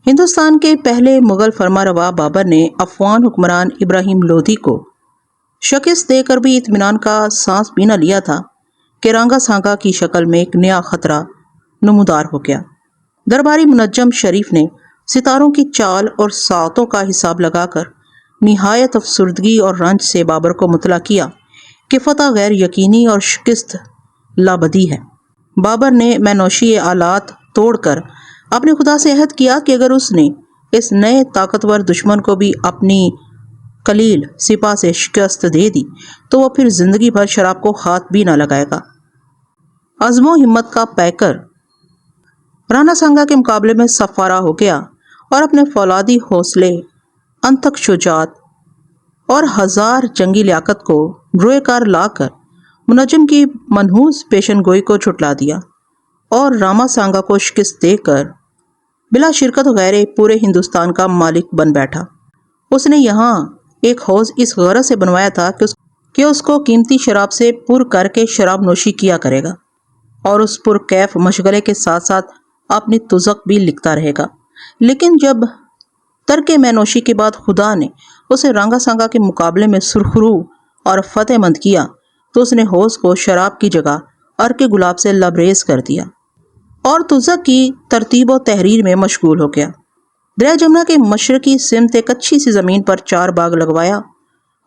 ہندوستان کے پہلے مغل فرمانروا بابر نے افغان حکمران ابراہیم لودھی کو شکست دے کر بھی اطمینان کا سانس بھی نہ لیا تھا کہ رانگا سانگا کی شکل میں ایک نیا خطرہ نمودار ہو گیا۔ درباری منجم شریف نے ستاروں کی چال اور ساعتوں کا حساب لگا کر نہایت افسردگی اور رنج سے بابر کو مطلع کیا کہ فتح غیر یقینی اور شکست لابدی ہے۔ بابر نے مینوشی آلات توڑ کر اپنے خدا سے عہد کیا کہ اگر اس نے اس نئے طاقتور دشمن کو بھی اپنی قلیل سپاہ سے شکست دے دی تو وہ پھر زندگی بھر شراب کو ہاتھ بھی نہ لگائے گا۔ عزم و ہمت کا پیکر رانا سانگا کے مقابلے میں صفارہ ہو گیا اور اپنے فولادی حوصلے، انتھک شجاعت اور ہزار جنگی لیاقت کو روئے کار لا کر منجم کی منحوس پیشن گوئی کو جھٹلا دیا اور راما سانگا کو شکست دے کر بلا شرکت غیر پورے ہندوستان کا مالک بن بیٹھا۔ اس نے یہاں ایک حوض اس غرض سے بنوایا تھا کہ اس کو قیمتی شراب سے پر کر کے شراب نوشی کیا کرے گا اور اس پر کیف مشغلے کے ساتھ ساتھ اپنی تزک بھی لکھتا رہے گا۔ لیکن جب ترک مینوشی کے بعد خدا نے اسے رانگا سانگا کے مقابلے میں سرخرو اور فتح مند کیا تو اس نے حوض کو شراب کی جگہ عرق گلاب سے لبریز کر دیا اور تزک کی ترتیب و تحریر میں مشغول ہو گیا۔ دریا جمنا کے مشرقی سمت ایک اچھی سی زمین پر 4 باغ لگوایا۔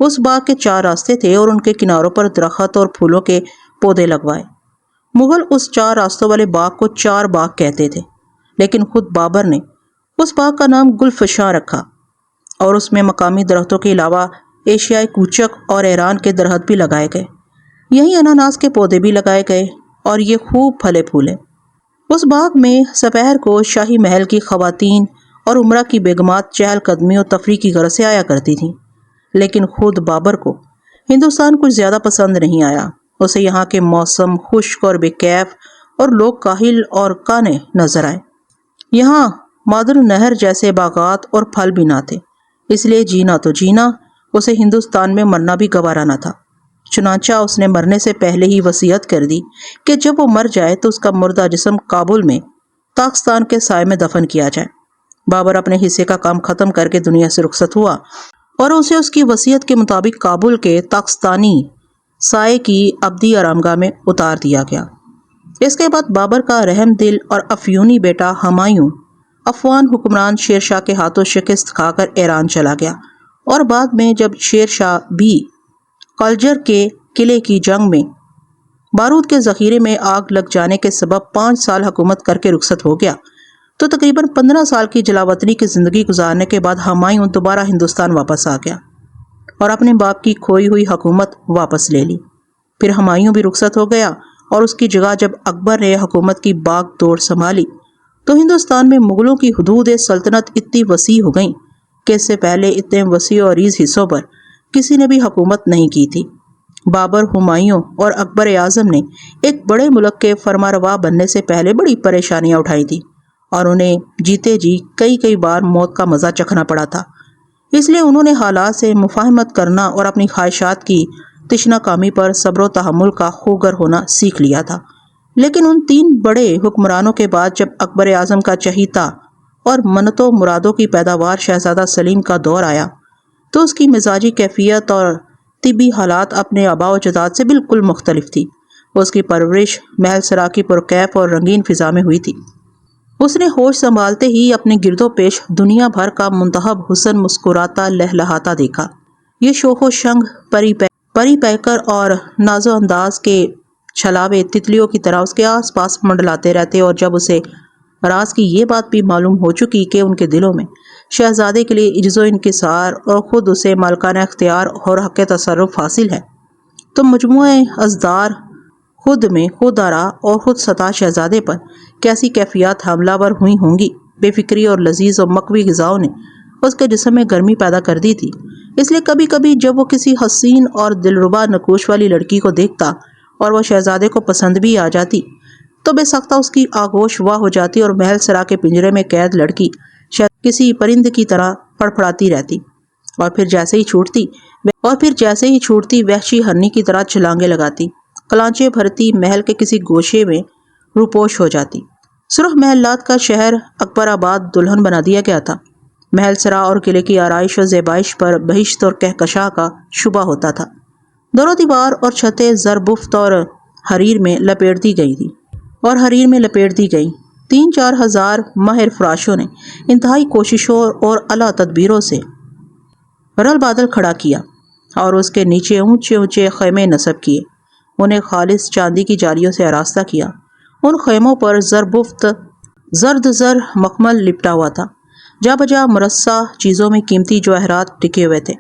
اس باغ کے 4 راستے تھے اور ان کے کناروں پر درخت اور پھولوں کے پودے لگوائے۔ مغل اس 4 راستوں والے باغ کو 4 باغ کہتے تھے، لیکن خود بابر نے اس باغ کا نام گلفشاں رکھا اور اس میں مقامی درختوں کے علاوہ ایشیائی کوچک اور ایران کے درخت بھی لگائے گئے۔ یہیں اناناس کے پودے بھی لگائے گئے اور یہ خوب پھلے پھولے۔ اس باغ میں سپہر کو شاہی محل کی خواتین اور عمرہ کی بیگمات چہل قدمی اور تفریح کی غرض سے آیا کرتی تھیں، لیکن خود بابر کو ہندوستان کچھ زیادہ پسند نہیں آیا۔ اسے یہاں کے موسم خشک اور بے کیف اور لوگ کاہل اور کانے نظر آئے۔ یہاں مادر نہر جیسے باغات اور پھل بھی نہ تھے، اس لیے جینا تو جینا، اسے ہندوستان میں مرنا بھی گوارا نہ تھا۔ چنانچہ اس نے مرنے سے پہلے ہی وصیت کر دی کہ جب وہ مر جائے تو اس کا مردہ جسم کابل میں تاکستان کے سائے میں دفن کیا جائے۔ بابر اپنے حصے کا کام ختم کر کے دنیا سے رخصت ہوا اور اسے اس کی وصیت کے مطابق کابل کے تاکستانی سائے کی ابدی آرامگاہ میں اتار دیا گیا۔ اس کے بعد بابر کا رحم دل اور افیونی بیٹا ہمایوں افغان حکمران شیر شاہ کے ہاتھوں شکست کھا کر ایران چلا گیا اور بعد میں جب شیر شاہ بھی قلجر کے قلعے کی جنگ میں بارود کے ذخیرے میں آگ لگ جانے کے سبب 5 سال حکومت کر کے رخصت ہو گیا تو تقریباً 15 سال کی جلاوطنی کی زندگی گزارنے کے بعد ہمایوں دوبارہ ہندوستان واپس آ گیا اور اپنے باپ کی کھوئی ہوئی حکومت واپس لے لی۔ پھر ہمایوں بھی رخصت ہو گیا اور اس کی جگہ جب اکبر نے حکومت کی باغ دوڑ سنبھالی تو ہندوستان میں مغلوں کی حدود سلطنت اتنی وسیع ہو گئیں کہ اس سے پہلے اتنے وسیع اور عریض حصوں پر کسی نے بھی حکومت نہیں کی تھی۔ بابر، ہمایوں اور اکبر اعظم نے ایک بڑے ملک کے فرمانروا بننے سے پہلے بڑی پریشانیاں اٹھائی تھی اور انہیں جیتے جی کئی بار موت کا مزہ چکھنا پڑا تھا۔ اس لیے انہوں نے حالات سے مفاہمت کرنا اور اپنی خواہشات کی تشنہ کامی پر صبر و تحمل کا خوگر ہونا سیکھ لیا تھا۔ لیکن ان 3 بڑے حکمرانوں کے بعد جب اکبر اعظم کا چہیتا اور منتوں مرادوں کی پیداوار شہزادہ سلیم کا دور آیا تو اس کی مزاجی کیفیت اور طبی حالات اپنے آباء و اجداد سے بالکل مختلف تھی۔ اس کی پرورش محل سرا کی پرکیف اور رنگین فضا میں ہوئی تھی۔ اس نے ہوش سنبھالتے ہی اپنے گرد و پیش دنیا بھر کا منتخب حسن مسکراتا لہلہاتا دیکھا۔ یہ شوخ و شنگ پری پیکر اور ناز و انداز کے چھلاوے تتلیوں کی طرح اس کے آس پاس منڈلاتے رہتے اور جب اسے راز کی یہ بات بھی معلوم ہو چکی کہ ان کے دلوں میں شہزادے کے لیے عجز و انکسار اور خود اسے مالکانہ اختیار اور حق تصرف حاصل ہے تو مجموعہ ازدار خود میں خود آرا اور خود ستا شہزادے پر کیسی کیفیات حملہ ور ہوئی ہوں گی۔ بے فکری اور لذیذ و مقوی غذاؤں نے اس کے جسم میں گرمی پیدا کر دی تھی، اس لیے کبھی کبھی جب وہ کسی حسین اور دلربا نقوش والی لڑکی کو دیکھتا اور وہ شہزادے کو پسند بھی آ جاتی تو بے سختہ اس کی آغوش واہ ہو جاتی اور محل سرا کے پنجرے میں قید لڑکی کسی پرند کی طرح پھڑپھڑاتی رہتی اور پھر جیسے ہی چھوٹتی وحشی ہرنی کی طرح چھلانگے لگاتی، کلانچے بھرتی محل کے کسی گوشے میں روپوش ہو جاتی۔ سرخ محلات کا شہر اکبر آباد دلہن بنا دیا گیا تھا۔ محل سرا اور قلعے کی آرائش و زیبائش پر بہشت اور کہکشاں کا شبہ ہوتا تھا۔ دورو دیوار اور چھتیں زربفت اور حریر میں لپیٹ دی گئیں۔ 3-4 ہزار ماہر فراشوں نے انتہائی کوششوں اور اعلیٰ تدبیروں سے رل بادل کھڑا کیا اور اس کے نیچے اونچے اونچے خیمے نصب کیے، انہیں خالص چاندی کی جالیوں سے آراستہ کیا۔ ان خیموں پر زربفت زرد زر مخمل لپٹا ہوا تھا، جا بجا مرصع چیزوں میں قیمتی جواہرات ٹکے ہوئے تھے۔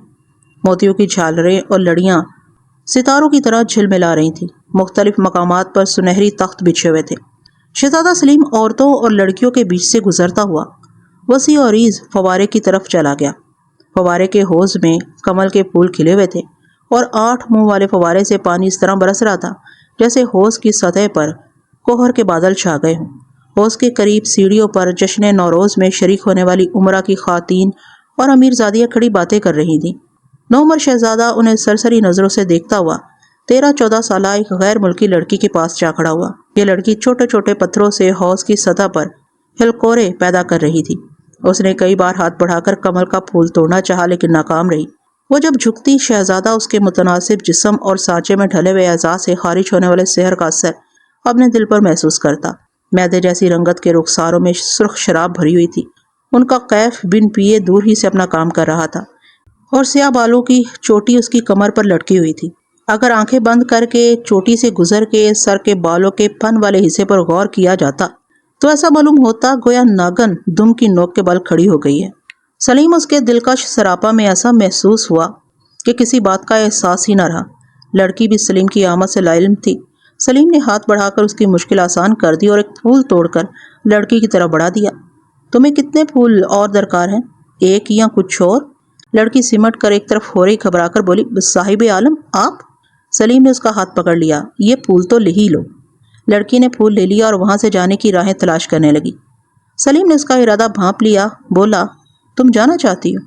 موتیوں کی جھالریں اور لڑیاں ستاروں کی طرح جھلملا رہی تھیں۔ مختلف مقامات پر سنہری تخت بچھے ہوئے تھے۔ شہزادہ سلیم عورتوں اور لڑکیوں کے بیچ سے گزرتا ہوا وسیع و عریض فوارے کی طرف چلا گیا۔ فوارے کے حوض میں کمل کے پھول کھلے ہوئے تھے اور 8 منہ والے فوارے سے پانی اس طرح برس رہا تھا جیسے حوض کی سطح پر کوہر کے بادل چھا گئے ہوں۔ حوض کے قریب سیڑھیوں پر جشن نوروز میں شریک ہونے والی عمرہ کی خواتین اور امیر زادیاں کھڑی باتیں کر رہی تھیں۔ نوعمر شہزادہ انہیں سرسری نظروں سے دیکھتا ہوا 13-14 سالہ ایک غیر ملکی لڑکی کے پاس جا کھڑا ہوا۔ یہ لڑکی چھوٹے چھوٹے پتھروں سے حوض کی سطح پر ہلکورے پیدا کر رہی تھی۔ اس نے کئی بار ہاتھ بڑھا کر کمل کا پھول توڑنا چاہا لیکن ناکام رہی۔ وہ جب جھکتی، شہزادہ اس کے متناسب جسم اور سانچے میں ڈھلے ہوئے اعضاء سے خارج ہونے والے سحر کا اثر اپنے دل پر محسوس کرتا۔ میدے جیسی رنگت کے رخساروں میں سرخ شراب بھری ہوئی تھی۔ ان کا کیف بن پیے دور ہی سے اپنا کام کر رہا تھا اور سیاہ بالوں کی چوٹی اس کی کمر پر لٹکی ہوئی تھی۔ اگر آنکھیں بند کر کے چوٹی سے گزر کے سر کے بالوں کے پن والے حصے پر غور کیا جاتا تو ایسا معلوم ہوتا گویا ناگن دم کی نوک کے بل کھڑی ہو گئی ہے۔ سلیم اس کے دلکش سراپا میں ایسا محسوس ہوا کہ کسی بات کا احساس ہی نہ رہا۔ لڑکی بھی سلیم کی آمد سے لاعلم تھی۔ سلیم نے ہاتھ بڑھا کر اس کی مشکل آسان کر دی اور ایک پھول توڑ کر لڑکی کی طرف بڑھا دیا۔ تمہیں کتنے پھول اور درکار ہیں؟ 1 یا کچھ اور؟ لڑکی سمٹ کر ایک طرف ہو رہی، گھبرا کر بولی، صاحب عالم آپ؟ سلیم نے اس کا ہاتھ پکڑ لیا۔ یہ پھول تو ہی لو۔ لڑکی نے پھول لے لیا اور وہاں سے جانے کی راہیں تلاش کرنے لگی۔ سلیم نے اس کا ارادہ بھانپ لیا، بولا، تم جانا چاہتی ہو؟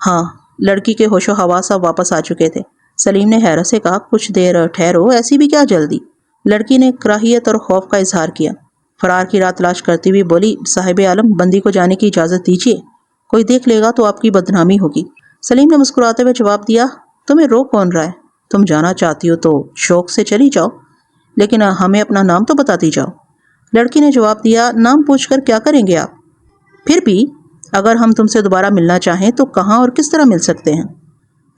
ہاں۔ لڑکی کے ہوش و حواس اب واپس آ چکے تھے۔ سلیم نے حیرت سے کہا، کچھ دیر ٹھہرو، ایسی بھی کیا جلدی؟ لڑکی نے کراہیت اور خوف کا اظہار کیا۔ فرار کی راہ تلاش کرتی ہوئی بولی، صاحب عالم، بندی کو جانے کی اجازت دیجیے، کوئی دیکھ لے گا تو آپ کی بدنامی ہوگی۔ سلیم نے مسکراتے ہوئے جواب دیا، تمہیں روک کون رہا ہے؟ تم جانا چاہتی ہو تو شوق سے چلی جاؤ، لیکن ہمیں اپنا نام تو بتاتی جاؤ۔ لڑکی نے جواب دیا، نام پوچھ کر کیا کریں گے آپ؟ پھر بھی اگر ہم تم سے دوبارہ ملنا چاہیں تو کہاں اور کس طرح مل سکتے ہیں؟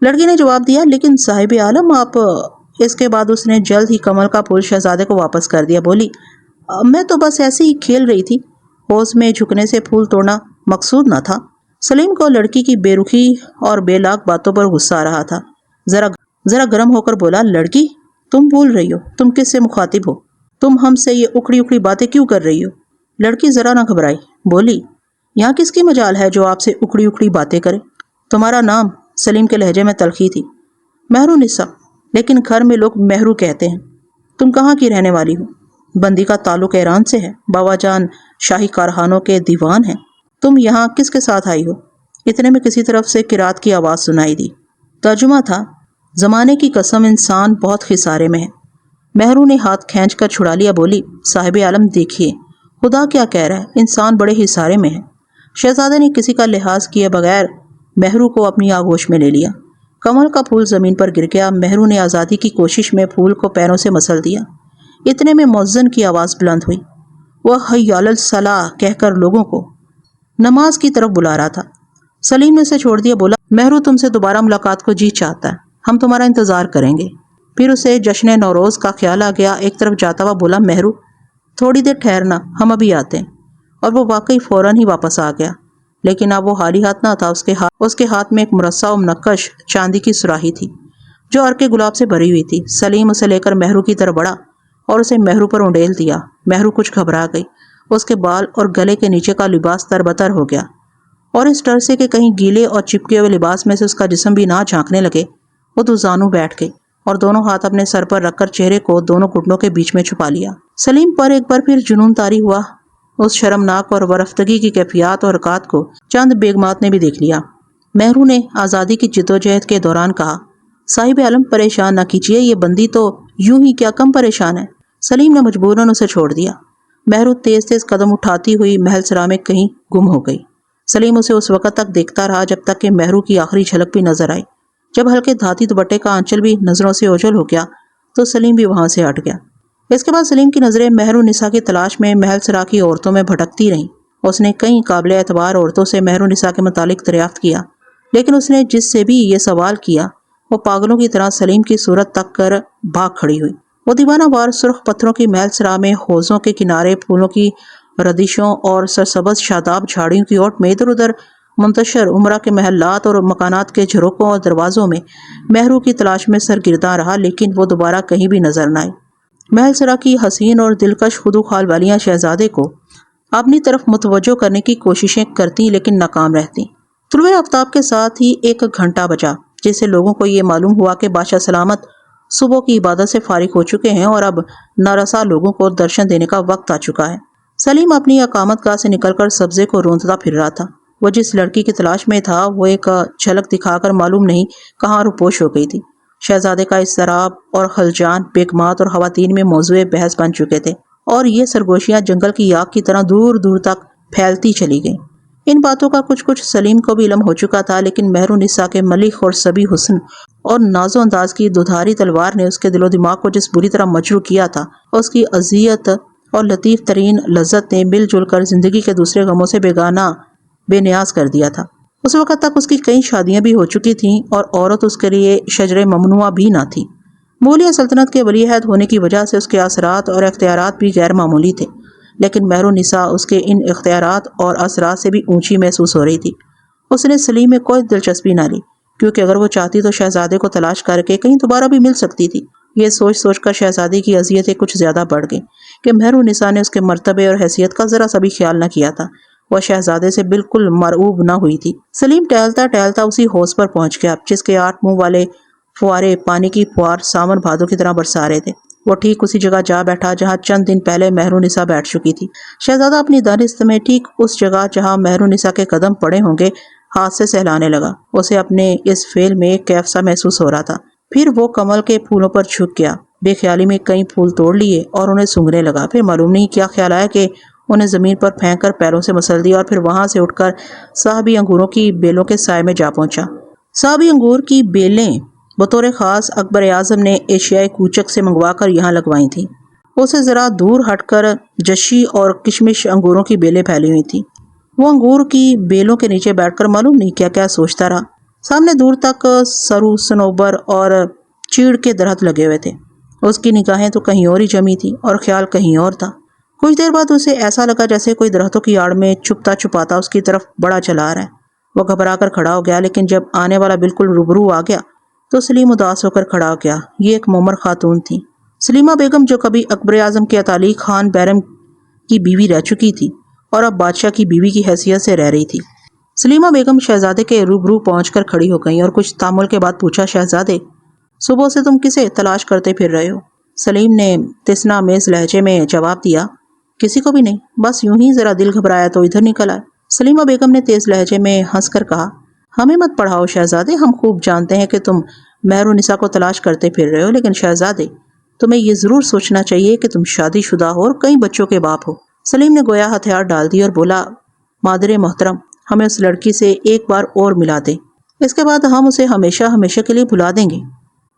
لڑکی نے جواب دیا، لیکن صاحب عالم آپ… اس کے بعد اس نے جلد ہی کمل کا پھول شہزادے کو واپس کر دیا۔ بولی، میں تو بس ایسے ہی کھیل رہی تھی، حوض میں جھکنے سے پھول توڑنا مقصود نہ تھا۔ سلیم کو لڑکی کی بے رخی اور بے لاگ باتوں پر غصہ آ رہا تھا۔ ذرا گرم ہو کر بولا، لڑکی، تم بھول رہی ہو، تم کس سے مخاطب ہو؟ تم ہم سے یہ اکڑی اکڑی باتیں کیوں کر رہی ہو؟ لڑکی ذرا نہ گھبرائی، بولی، یہاں کس کی مجال ہے جو آپ سے اکڑی اکڑی باتیں کرے؟ تمہارا نام؟ سلیم کے لہجے میں تلخی تھی۔ مہرو نسا، لیکن گھر میں لوگ مہرو کہتے ہیں۔ تم کہاں کی رہنے والی ہو؟ بندی کا تعلق ایران سے ہے، باوا جان شاہی کارخانوں کے دیوان ہیں۔ تم یہاں کس کے ساتھ آئی ہو؟ اتنے میں کسی طرف سے قرات کی آواز سنائی دی۔ ترجمہ تھا، زمانے کی قسم، انسان بہت خسارے میں ہے۔ مہرو نے ہاتھ کھینچ کر چھڑا لیا، بولی، صاحب عالم دیکھیے، خدا کیا کہہ رہا ہے، انسان بڑے خسارے میں ہے۔ شہزادے نے کسی کا لحاظ کیے بغیر مہرو کو اپنی آغوش میں لے لیا۔ کمل کا پھول زمین پر گر گیا۔ مہرو نے آزادی کی کوشش میں پھول کو پیروں سے مسل دیا۔ اتنے میں مؤذن کی آواز بلند ہوئی۔ وہ حی علی الصلاۃ کہہ کر لوگوں کو نماز کی طرف بلا رہا تھا۔ سلیم نے اسے چھوڑ دیا، بولا، مہرو تم سے دوبارہ ملاقات کو جی چاہتا ہے، ہم تمہارا انتظار کریں گے۔ پھر اسے جشن نوروز کا خیال آ گیا۔ ایک طرف جاتا ہوا بولا، مہرو تھوڑی دیر ٹھہرنا، ہم ابھی آتے ہیں۔ اور وہ واقعی فوراً ہی واپس آ گیا، لیکن اب وہ خالی ہاتھ نہ تھا۔ اس کے ہاتھ میں ایک مرصع و منقش چاندی کی سراہی تھی جو عرق گلاب سے بھری ہوئی تھی۔ سلیم اسے لے کر مہرو کی طرف بڑھا اور اسے مہرو پر انڈیل دیا۔ مہرو کچھ گھبرا گئی۔ اس کے بال اور گلے کے نیچے کا لباس تربتر ہو گیا اور اس ڈر سے کہ کہیں گیلے اور چپکے ہوئے لباس میں سے اس کا جسم بھی نہ جھانکنے لگے، وہ دو زانو بیٹھ گئی اور دونوں ہاتھ اپنے سر پر رکھ کر چہرے کو دونوں گھٹنوں کے بیچ میں چھپا لیا۔ سلیم پر ایک بار پھر جنون طاری ہوا۔ اس شرمناک اور ورفتگی کی کیفیات اور حرکات کو چند بیگمات نے بھی دیکھ لیا۔ مہرو نے آزادی کی جدوجہد کے دوران کہا، صاحب عالم پریشان نہ کیجیے، یہ بندی تو یوں ہی کیا کم پریشان ہے۔ سلیم نے مجبوراً اسے چھوڑ دیا۔ مہرو تیز تیز قدم اٹھاتی ہوئی محل سرا میں کہیں گم ہو گئی۔ سلیم اسے اس وقت تک دیکھتا رہا جب تک کہ مہرو کی آخری جھلک بھی نظر آئی۔ جب ہلکے دھاتی دوپٹے کا آنچل بھی نظروں سے اوجھل ہو گیا تو سلیم بھی وہاں سے ہٹ گیا۔ اس کے بعد سلیم کی نظریں مہرو نساء کی تلاش میں محل سرا کی عورتوں میں بھٹکتی رہیں۔ اس نے کئی قابل اعتبار عورتوں سے مہرو نساء کے متعلق دریافت کیا، لیکن اس نے جس سے بھی یہ سوال کیا وہ پاگلوں کی طرح سلیم کی صورت تک کر بھاگ کھڑی ہوئی۔ وہ دیوانہ وار سرخ پتھروں کی محل سرا میں حوضوں کے کنارے پھولوں کی ردشوں اور سرسبز شاداب جھاڑیوں کی اوٹ میں ادھر ادھر منتشر عمرہ کے محلات اور مکانات کے جھروکوں اور دروازوں میں مہرو کی تلاش میں سرگرداں رہا، لیکن وہ دوبارہ کہیں بھی نظر نہ آئی۔ محل سرا کی حسین اور دلکش خدو خال والیاں شہزادے کو اپنی طرف متوجہ کرنے کی کوششیں کرتی لیکن ناکام رہتی۔ طلوع آفتاب کے ساتھ ہی 1 گھنٹہ بجا، جس سے لوگوں کو یہ معلوم ہوا کہ بادشاہ سلامت صبح کی عبادت سے فارغ ہو چکے ہیں اور اب نارسا لوگوں کو درشن دینے کا وقت آ چکا ہے۔ سلیم اپنی اقامت گاہ سے نکل کر سبزے کو روندتا پھر رہا تھا۔ وہ جس لڑکی کی تلاش میں تھا وہ ایک جھلک دکھا کر معلوم نہیں کہاں روپوش ہو گئی تھی۔ شہزادے کا اضطراب اور خلجان بیگمات اور خواتین میں موضوع بحث بن چکے تھے، اور یہ سرگوشیاں جنگل کی آگ کی طرح دور دور تک پھیلتی چلی گئیں۔ ان باتوں کا کچھ کچھ سلیم کو بھی علم ہو چکا تھا، لیکن مہرو نساء کے ملک اور سبی حسن اور ناز و انداز کی دودھاری تلوار نے اس کے دل و دماغ کو جس بری طرح مجروح کیا تھا، اس کی اذیت اور لطیف ترین لذت نے مل جل کر زندگی کے دوسرے غموں سے بیگانہ بے نیاز کر دیا تھا۔ اس وقت تک اس کی کئی شادیاں بھی ہو چکی تھیں اور عورت اس کے لیے شجر ممنوعہ بھی نہ تھی۔ مغلیہ سلطنت کے ولی عہد ہونے کی وجہ سے اس کے اثرات اور اختیارات بھی غیر معمولی تھے، لیکن مہرو نساء اس کے ان اختیارات اور اثرات سے بھی اونچی محسوس ہو رہی تھی۔ اس نے سلیم میں کوئی دلچسپی نہ لی، کیونکہ اگر وہ چاہتی تو شہزادے کو تلاش کر کے کہیں دوبارہ بھی مل سکتی تھی۔ یہ سوچ سوچ کر شہزادی کی اذیتیں کچھ زیادہ بڑھ گئیں کہ مہرو نساء نے اس کے مرتبے اور حیثیت کا ذرا سا بھی خیال نہ کیا تھا۔ وہ شہزادے سے بالکل مرعوب نہ ہوئی تھی۔ سلیم ٹہلتا ٹہلتا اسی حوض پر پہنچ گیا جس کے 8 منہ والے فوارے پانی کی فوار ساون بھادو کی طرح برسا رہے تھے۔ وہ ٹھیک اسی جگہ جا بیٹھا جہاں چند دن پہلے مہرو نساء بیٹھ چکی تھی۔ شہزادہ اپنی دانست میں ٹھیک اس جگہ جہاں مہرو نساء کے قدم پڑے ہوں گے ہاتھ سے سہلانے لگا۔ اسے اپنے اس فعل میں کیف سا محسوس ہو رہا تھا۔ پھر وہ کمل کے پھولوں پر جھک گیا، بے خیالی میں کئی پھول توڑ لیے اور انہیں سونگھنے لگا۔ پھر معلوم نہیں کیا خیال آیا کہ انہیں زمین پر پھینک کر پیروں سے مسل دیا اور پھر وہاں سے اٹھ کر صاحبی انگوروں کی بیلوں کے سائے میں جا پہنچا۔ صاحبی انگور کی بیلیں بطور خاص اکبر اعظم نے ایشیائی کوچک سے منگوا کر یہاں لگوائی تھیں۔ اسے ذرا دور ہٹ کر جشی اور کشمش انگوروں کی بیلیں پھیلی ہوئی تھیں۔ وہ انگور کی بیلوں کے نیچے بیٹھ کر معلوم نہیں کیا کیا سوچتا رہا۔ سامنے دور تک سرو، صنوبر اور چیڑ کے درخت لگے ہوئے تھے۔ اس کی نگاہیں تو کہیں اور ہی جمی تھی اور خیال کہیں اور تھا۔ کچھ دیر بعد اسے ایسا لگا جیسے کوئی درختوں کی آڑ میں چھپتا چھپاتا اس کی طرف بڑا چلا آ رہا ہے۔ وہ گھبرا کر کھڑا ہو گیا، لیکن جب آنے والا بالکل روبرو آ گیا تو سلیم اداس ہو کر کھڑا ہو گیا۔ یہ ایک مومر خاتون تھی، سلیمہ بیگم، جو کبھی اکبر اعظم کے اتالیق خان بیرم کی بیوی رہ چکی تھی اور اب بادشاہ کی بیوی کی حیثیت سے رہ رہی تھی۔ سلیمہ بیگم شہزادے کے روبرو پہنچ کر کھڑی ہو گئیں اور کچھ تامل کے بعد پوچھا، شہزادے، صبح سے تم کسے تلاش کرتے پھر رہے ہو؟ سلیم نے تسنا میز لہجے میں جواب دیا، کسی کو بھی نہیں، بس یوں ہی ذرا دل گھبرایا تو ادھر نکل آئے۔ سلیمہ بیگم نے تیز لہجے میں ہنس کر کہا، ہمیں مت پڑھاؤ شہزادے، ہم خوب جانتے ہیں کہ تم مہرو نساء کو تلاش کرتے پھر رہے ہو، لیکن شہزادے تمہیں یہ ضرور سوچنا چاہیے کہ تم شادی شدہ ہو اور کئی بچوں کے باپ ہو۔ سلیم نے گویا ہتھیار ڈال دی اور بولا، مادر محترم، ہمیں اس لڑکی سے ایک بار اور ملا دیں، اس کے بعد ہم اسے ہمیشہ ہمیشہ کے لیے بھلا دیں گے۔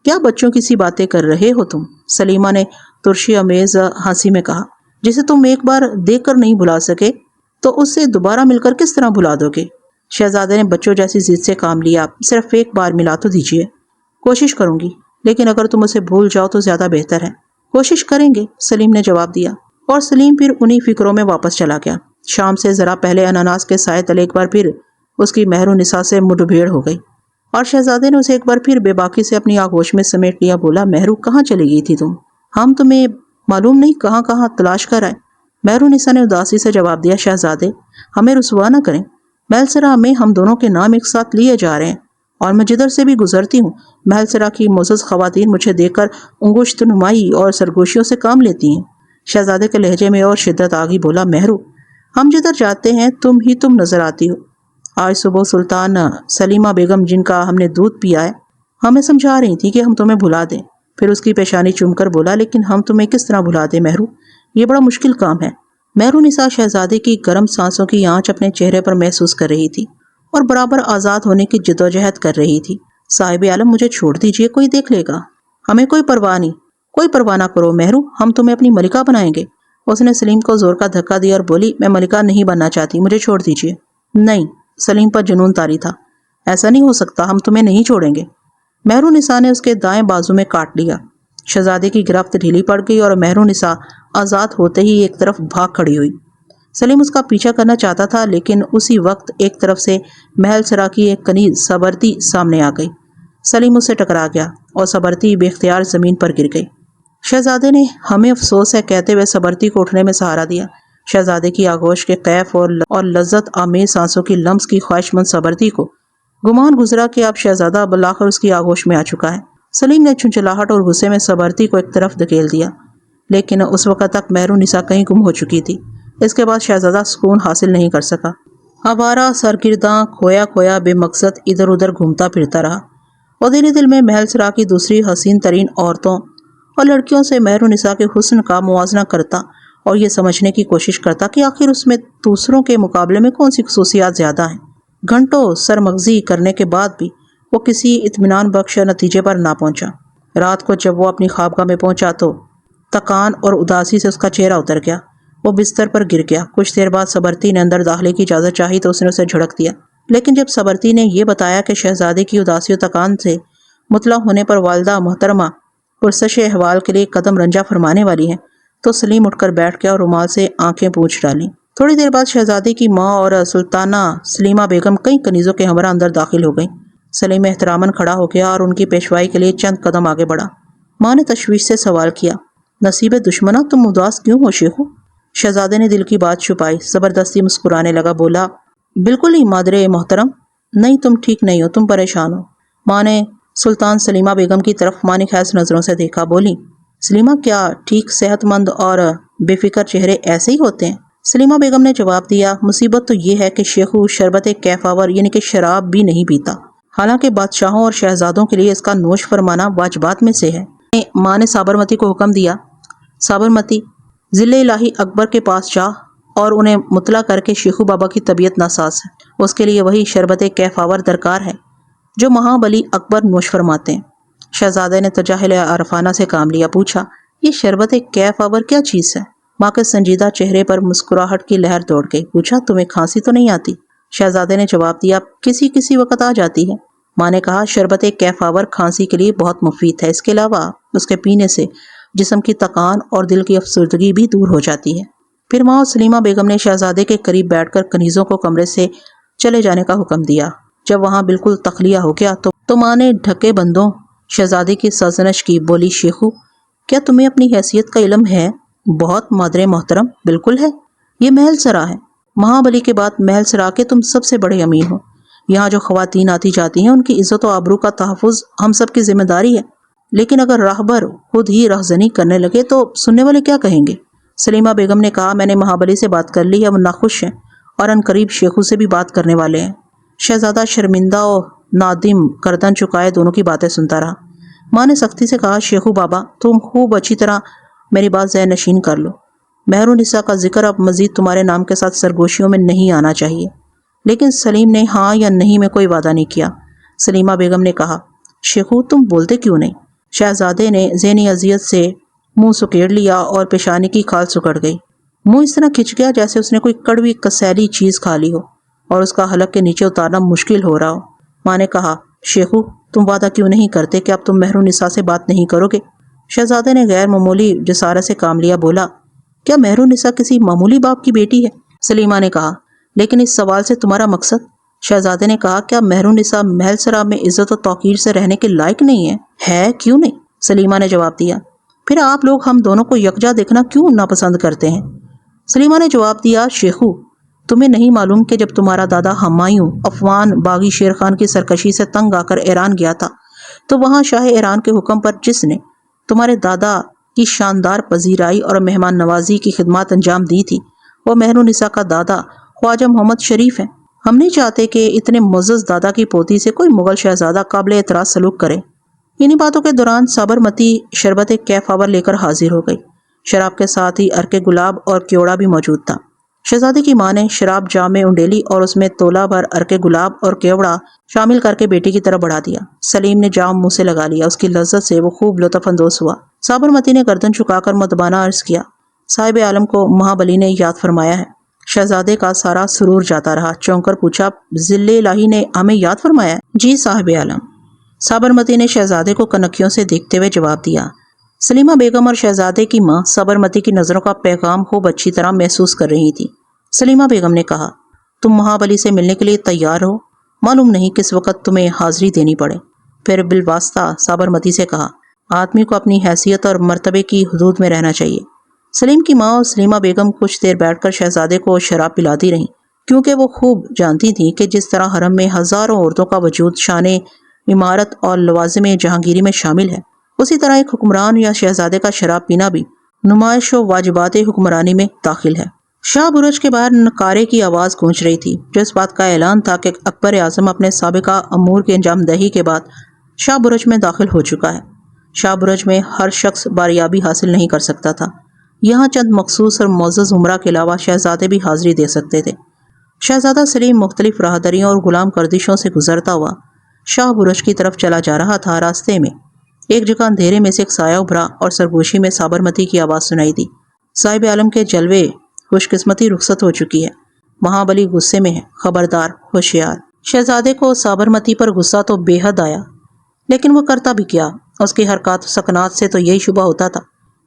کیا بچوں کی سی باتیں کر رہے ہو تم؟ سلیمہ نے ترشی آمیز ہنسی میں کہا، جسے تم ایک بار دیکھ کر نہیں بھلا سکے تو اس سے دوبارہ مل کر کس طرح بھلا دو گے؟ شہزادے نے بچوں جیسی ضد سے کام لیا، صرف ایک بار ملا تو دیجیے۔ کوشش کروں گی، لیکن اگر تم اسے بھول جاؤ تو زیادہ بہتر ہے۔ کوشش کریں گے، سلیم نے جواب دیا، اور سلیم پھر انہی فکروں میں واپس چلا گیا۔ شام سے ذرا پہلے اناناس کے سائے تلے ایک بار پھر اس کی مہرو نساء سے مٹبھیڑ ہو گئی اور شہزادے نے اسے ایک بار پھر بے باکی سے اپنی آغوش میں سمیٹ لیا۔ بولا، مہرو کہاں چلی گئی تھی تم؟ ہم تمہیں معلوم نہیں کہاں کہاں تلاش کر آئے۔ مہرو نساء نے اداسی سے جواب دیا، شہزادے ہمیں رسوا نہ کریں، محل سرا میں ہم دونوں کے نام ایک ساتھ لیے جا رہے ہیں، اور میں جدھر سے بھی گزرتی ہوں محل سرا کی معزز خواتین مجھے دیکھ کر انگشت نمائی اور سرگوشیوں سے کام لیتی ہیں۔ شہزادے کے لہجے میں اور شدت آ گئی۔ بولا، مہرو ہم جدھر جاتے ہیں تم نظر آتی ہو۔ آج صبح سلطان سلیمہ بیگم، جن کا ہم نے دودھ پیا ہے، ہمیں سمجھا رہی تھی کہ ہم تمہیں بھلا دیں۔ پھر اس کی پیشانی چوم کر بولا، لیکن ہم تمہیں کس طرح بھلا دیں مہرو؟ یہ بڑا مشکل کام ہے۔ مہرونسا شہزادے کی گرم سانسوں کی آنچ اپنے چہرے پر محسوس کر رہی تھی اور برابر آزاد ہونے کی جدوجہد کر رہی تھی۔ صاحب عالم مجھے چھوڑ دیجئے، کوئی دیکھ لے گا۔ ہمیں کوئی پرواہ نہیں، کوئی پرواہ نہ کرو مہرو، ہم تمہیں اپنی ملکہ بنائیں گے۔ اس نے سلیم کو زور کا دھکا دیا اور بولی، میں ملکہ نہیں بننا چاہتی، مجھے چھوڑ دیجئے۔ نہیں، سلیم پر جنون طاری تھا، ایسا نہیں ہو سکتا، ہم تمہیں نہیں چھوڑیں گے۔ مہرونسا نے اس کے دائیں بازو میں کاٹ لیا۔ شہزادے کی گرفت ڈھیلی پڑ گئی اور مہرونسا آزاد ہوتے ہی ایک طرف بھاگ کھڑی ہوئی۔ سلیم اس کا پیچھا کرنا چاہتا تھا، لیکن اسی وقت ایک طرف سے محل سرا کی ایک کنیز صبرتی سامنے آ گئی۔ سلیم اس سے ٹکرا گیا اور صبرتی بے اختیار زمین پر گر گئی۔ شہزادے نے ہمیں افسوس ہے کہتے ہوئے صبرتی کو اٹھنے میں سہارا دیا۔ شہزادے کی آغوش کے کیف اور لذت آمیز سانسوں کی لمس کی خواہش مند صبرتی کو گمان گزرا کہ اب شہزادہ بالآخر اس کی آغوش میں آ چکا ہے۔ سلیم نے چھنچلاہٹ اور غصے میں صبرتی کو ایک طرف دھکیل دیا، لیکن اس وقت تک مہرونسا کہیں گم ہو چکی تھی۔ اس کے بعد شہزادہ سکون حاصل نہیں کر سکا۔ آوارہ سرگرداں کھویا کھویا بے مقصد ادھر ادھر گھومتا پھرتا رہا اور دل میں محل سرا کی دوسری حسین ترین عورتوں اور لڑکیوں سے مہرونسا کے حسن کا موازنہ کرتا اور یہ سمجھنے کی کوشش کرتا کہ آخر اس میں دوسروں کے مقابلے میں کون سی خصوصیات زیادہ ہیں۔ گھنٹوں سرمغزی کرنے کے بعد بھی وہ کسی اطمینان بخش نتیجے پر نہ پہنچا۔ رات کو جب وہ اپنی خوابگاہ میں پہنچا تو تکان اور اداسی سے اس کا چہرہ اتر گیا۔ وہ بستر پر گر گیا۔ کچھ دیر بعد صبرتی نے اندر داخلے کی اجازت چاہی تو اس نے اسے جھڑک دیا، لیکن جب صبرتی نے یہ بتایا کہ شہزادے کی اداسی و تکان سے مطلع ہونے پر والدہ محترمہ پرسش احوال کے لیے قدم رنجا فرمانے والی ہیں تو سلیم اٹھ کر بیٹھ گیا اور رومال سے آنکھیں پوچھ ڈالیں۔ تھوڑی دیر بعد شہزادے کی ماں اور سلطانہ سلیمہ بیگم کئی کنیزوں کے ہمراہ اندر داخل ہو گئیں۔ سلیم احتراماً کھڑا ہو گیا اور ان کی پیشوائی کے لیے چند قدم آگے بڑھا۔ ماں نے تشویش سے سوال کیا، نصیب دشمنا، تم اداس کیوں ہو شیخو؟ شہزادے نے دل کی بات چھپائی، زبردستی مسکرانے لگا، بولا، بالکل ہی مادر محترم، نہیں تم ٹھیک نہیں ہو، تم پریشان ہو۔ ماں نے سلطان سلیمہ بیگم کی طرف معنی خیز نظروں سے دیکھا، بولی، سلیمہ کیا ٹھیک صحت مند اور بے فکر چہرے ایسے ہی ہوتے ہیں؟ سلیمہ بیگم نے جواب دیا، مصیبت تو یہ ہے کہ شیخو شربت کیف آور یعنی کہ شراب بھی نہیں پیتا، حالانکہ بادشاہوں اور شہزادوں کے لیے اس کا نوش فرمانا واجبات میں سے ہے۔ ماں نے سابرمتی کو حکم دیا، سابرمتی ذل الہی اکبر کے پاس جا اور انہیں مطلع کر کے شیخو بابا کی طبیعت ناساز ہے، اس کے لیے وہی شربت کیف آور درکار ہے جو مہابلی اکبر نوش فرماتے ہیں۔ شہزادے نے تجاہل عارفانہ سے کام لیا، پوچھا، یہ شربت کیف آور کیا چیز ہے؟ ماں کے سنجیدہ چہرے پر مسکراہٹ کی لہر دوڑ گئی، پوچھا، تمہیں کھانسی تو نہیں آتی؟ شہزادے نے جواب دیا، کسی وقت آ جاتی ہے۔ ماں نے کہا، شربت کیف آور کھانسی کے لیے بہت مفید ہے، اس کے علاوہ اس کے پینے سے جسم کی تکان اور دل کی افسردگی بھی دور ہو جاتی ہے۔ پھر ماں اور سلیمہ بیگم نے شہزادے کے قریب بیٹھ کر کنیزوں کو کمرے سے چلے جانے کا حکم دیا۔ جب وہاں بالکل تخلیہ ہو گیا تو ماں نے ڈھکے بندوں شہزادے کی سرزنش کی، بولی، شیخو کیا تمہیں اپنی حیثیت کا علم ہے؟ بہت مادر محترم، بالکل ہے، یہ محل سرا ہے، مہابلی کے بعد محل سرا کے تم سب سے بڑے امین ہو۔ یہاں جو خواتین آتی جاتی ہیں ان کی عزت و آبرو کا تحفظ ہم سب کی ذمہ داری ہے، لیکن اگر راہبر خود ہی رہزنی کرنے لگے تو سننے والے کیا کہیں گے؟ سلیمہ بیگم نے کہا، میں نے مہابلی سے بات کر لی ہے، وہ ناخوش ہیں اور ان قریب شیخو سے بھی بات کرنے والے ہیں۔ شہزادہ شرمندہ و نادم گردن چکائے دونوں کی باتیں سنتا رہا۔ ماں نے سختی سے کہا، شیخو بابا تم خوب اچھی طرح میری بات ذہن نشین کر لو، مہرونسا کا ذکر اب مزید تمہارے نام کے ساتھ سرگوشیوں میں نہیں آنا چاہیے۔ لیکن سلیم نے ہاں یا نہیں میں کوئی وعدہ نہیں کیا۔ سلیمہ بیگم نے کہا، شیخو تم بولتے کیوں نہیں؟ شہزادے نے ذہنی اذیت سے منہ سکیڑ لیا اور پیشانی کی کھال سکڑ گئی۔ منہ اس طرح کھچ گیا جیسے اس نے کوئی کڑوی کسیلی چیز کھا لی ہو اور اس کا حلق کے نیچے اتارنا مشکل ہو رہا ہو۔ ماں نے کہا، شیخو تم وعدہ کیوں نہیں کرتے کہ اب تم مہرونسا سے بات نہیں کرو گے؟ شہزادے نے غیر معمولی جسارت سے کام لیا، بولا، کیا مہرونسا کسی معمولی باپ کی بیٹی ہے؟ سلیمہ نے کہا، لیکن اس سوال سے تمہارا مقصد؟ شہزادے نے کہا، کیا مہرونسا محل سرا میں عزت و توقیر سے رہنے کے لائق نہیں ہے کیوں نہیں؟ سلیمہ نے جواب دیا، پھر آپ لوگ ہم دونوں کو یکجا دیکھنا کیوں ناپسند کرتے ہیں؟ سلیمہ نے جواب دیا، شیخو تمہیں نہیں معلوم کہ جب تمہارا دادا ہمایوں افغان باغی شیر خان کی سرکشی سے تنگ آ کر ایران گیا تھا تو وہاں شاہ ایران کے حکم پر جس نے تمہارے دادا کی شاندار پذیرائی اور مہمان نوازی کی خدمات انجام دی تھی وہ مہرونسا کا دادا خواجہ محمد شریف ہیں۔ ہم نہیں چاہتے کہ اتنے معزز دادا کی پوتی سے کوئی مغل شہزادہ قابل اعتراض سلوک کرے۔ انہی باتوں کے دوران سابرمتی شربت کیف آور لے کر حاضر ہو گئی۔ شراب کے ساتھ ہی عرق گلاب اور کیوڑا بھی موجود تھا۔ شہزادے کی ماں نے شراب جام میں انڈیلی اور اس میں تولا بھر عرق گلاب اور کیوڑا شامل کر کے بیٹی کی طرف بڑھا دیا۔ سلیم نے جام منہ سے لگا لیا، اس کی لذت سے وہ خوب لطف اندوز ہوا۔ سابرمتی نے گردن جھکا کر مدبانہ عرض کیا، صاحب عالم کو مہابلی نے یاد فرمایا ہے۔ شہزادے کا سارا سرور جاتا رہا، چونک کر پوچھا، ذل الہی نے ہمیں یاد فرمایا ہے؟ جی صاحب عالم، سابرمتی نے شہزادے کو کنکیوں سے دیکھتے ہوئے جواب دیا۔ سلیمہ بیگم اور شہزادے کی ماں سابرمتی کی نظروں کا پیغام خوب اچھی طرح محسوس کر رہی تھی۔ سلیمہ بیگم نے کہا، تم مہابلی سے ملنے کے لیے تیار ہو؟ معلوم نہیں کس وقت تمہیں حاضری دینی پڑے۔ پھر بالواسطہ سابرمتی سے کہا، آدمی کو اپنی حیثیت اور مرتبے کی حدود میں رہنا چاہیے۔ سلیم کی ماں اور سلیمہ بیگم کچھ دیر بیٹھ کر شہزادے کو شراب پلاتی رہیں، کیونکہ وہ خوب جانتی تھیں کہ جس طرح حرم میں ہزاروں عورتوں کا وجود شان عمارت اور لوازم جہانگیری میں شامل ہے، اسی طرح ایک حکمران یا شہزادے کا شراب پینا بھی نمائش و واجبات حکمرانی میں داخل ہے۔ شاہ برج کے باہر نکارے کی آواز گونج رہی تھی، جو اس بات کا اعلان تھا کہ اکبر اعظم اپنے سابقہ امور کی انجام دہی کے بعد شاہ برج میں داخل ہو چکا ہے۔ شاہ برج میں ہر شخص باریابی حاصل نہیں کر سکتا تھا، یہاں چند مخصوص اور معزز عمرہ کے علاوہ شہزادے بھی حاضری دے سکتے تھے۔ شہزادہ سلیم مختلف راہدریوں اور غلام گردشوں سے گزرتا ہوا شاہ برج کی طرف چلا جا رہا تھا۔ راستے میں ایک جگہ اندھیرے میں سے ایک سایہ ابھرا اور سرگوشی میں سابرمتی کی آواز سنائی دی، صاحب عالم کے جلوے خوش قسمتی رخصت ہو چکی ہے، مہابلی غصے میں ہے، خبردار، ہوشیار۔ شہزادے کو سابرمتی پر غصہ تو بے حد آیا، لیکن وہ کرتا بھی کیا؟ اس کی حرکات و سکنات سے تو یہی شبہ ہوتا تھا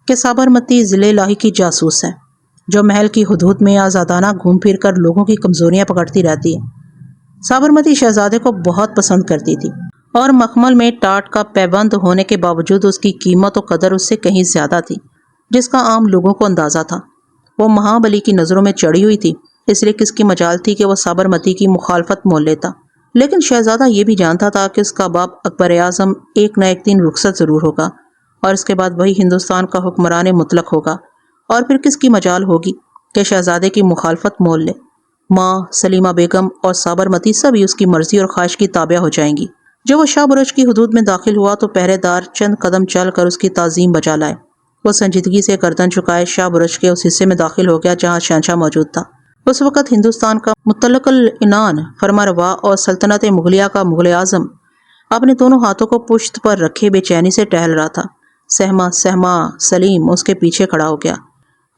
کہ سابرمتی ضلع الہی کی جاسوس ہے، جو محل کی حدود میں آزادانہ گھوم پھر کر لوگوں کی کمزوریاں پکڑتی رہتی ہے۔ سابرمتی شہزادے کو بہت پسند کرتی تھی، اور مخمل میں ٹاٹ کا پیوند ہونے کے باوجود اس کی قیمت و قدر اس سے کہیں زیادہ تھی، جس کا عام لوگوں کو اندازہ تھا۔ وہ مہابلی کی نظروں میں چڑھی ہوئی تھی، اس لیے کس کی مجال تھی کہ وہ سابرمتی کی مخالفت مول لیتا۔ لیکن شہزادہ یہ بھی جانتا تھا کہ اس کا باپ اکبر اعظم ایک نہ ایک دن رخصت ضرور ہوگا، اور اس کے بعد وہی ہندوستان کا حکمران مطلق ہوگا، اور پھر کس کی مجال ہوگی کہ شہزادے کی مخالفت مول لے۔ ماں، سلیمہ بیگم اور سابرمتی سبھی اس کی مرضی اور خواہش کی تابع ہو جائیں گی۔ جب وہ شاہ برج کی حدود میں داخل ہوا تو پہرے دار چند قدم چل کر اس کی تعظیم بجا لائے۔ وہ سنجیدگی سے گردن جھکائے شاہ برج کے اس حصے میں داخل ہو گیا جہاں شہنشاہ موجود تھا۔ اس وقت ہندوستان کا مطلق العنان فرمانروا اور سلطنت مغلیہ کا مغل اعظم اپنے دونوں ہاتھوں کو پشت پر رکھے بے چینی سے ٹہل رہا تھا۔ سہما سہما سلیم اس کے پیچھے کھڑا ہو گیا،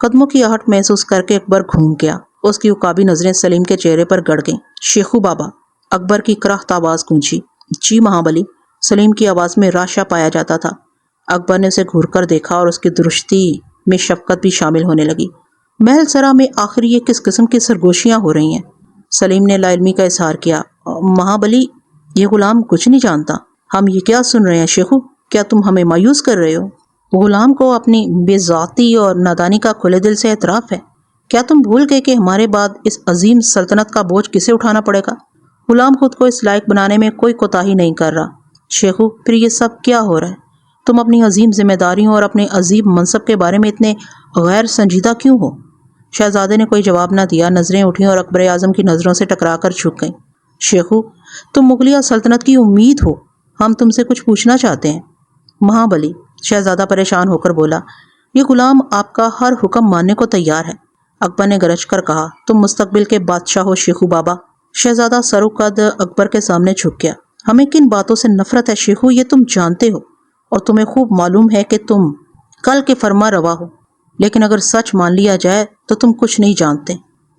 قدموں کی آہٹ محسوس کر کے اکبر گھوم گیا۔ اس کی عقابی نظریں سلیم کے چہرے پر گڑ گئیں۔ شیخو بابا، اکبر کی کرخت آواز گونجی۔ جی مہابلی، سلیم کی آواز میں راشا پایا جاتا تھا۔ اکبر نے اسے گھور کر دیکھا اور اس کی درشتی میں شفقت بھی شامل ہونے لگی۔ محل سرا میں آخر یہ کس قسم کی سرگوشیاں ہو رہی ہیں؟ سلیم نے لا علمی کا اظہار کیا۔ مہابلی، یہ غلام کچھ نہیں جانتا۔ ہم یہ کیا سن رہے ہیں شیخو؟ کیا تم ہمیں مایوس کر رہے ہو؟ غلام کو اپنی بے ذاتی اور نادانی کا کھلے دل سے اعتراف ہے۔ کیا تم بھول گئے کہ ہمارے بعد اس عظیم سلطنت کا بوجھ کسے اٹھانا پڑے گا؟ غلام خود کو اس لائق بنانے میں کوئی کوتاہی نہیں کر رہا۔ شیخو، پھر یہ سب کیا ہو رہا ہے؟ تم اپنی عظیم ذمہ داریوں اور اپنے عظیم منصب کے بارے میں اتنے غیر سنجیدہ کیوں ہو؟ شہزادے نے کوئی جواب نہ دیا، نظریں اٹھیں اور اکبر اعظم کی نظروں سے ٹکرا کر جھک گئیں۔ شیخو، تم مغلیہ سلطنت کی امید ہو، ہم تم سے کچھ پوچھنا چاہتے ہیں۔ مہابلی، شہزادہ پریشان ہو کر بولا، یہ غلام آپ کا ہر حکم ماننے کو تیار ہے۔ اکبر نے گرج کر کہا، تم مستقبل کے بادشاہ ہو شیخو بابا۔ شہزادہ سر و قد اکبر کے سامنے جھک گیا۔ ہمیں کن باتوں سے نفرت ہے شیخو، یہ تم جانتے ہو، اور تمہیں خوب معلوم ہے کہ تم کل کے فرما روا ہو، لیکن اگر سچ مان لیا جائے تو تم کچھ نہیں جانتے۔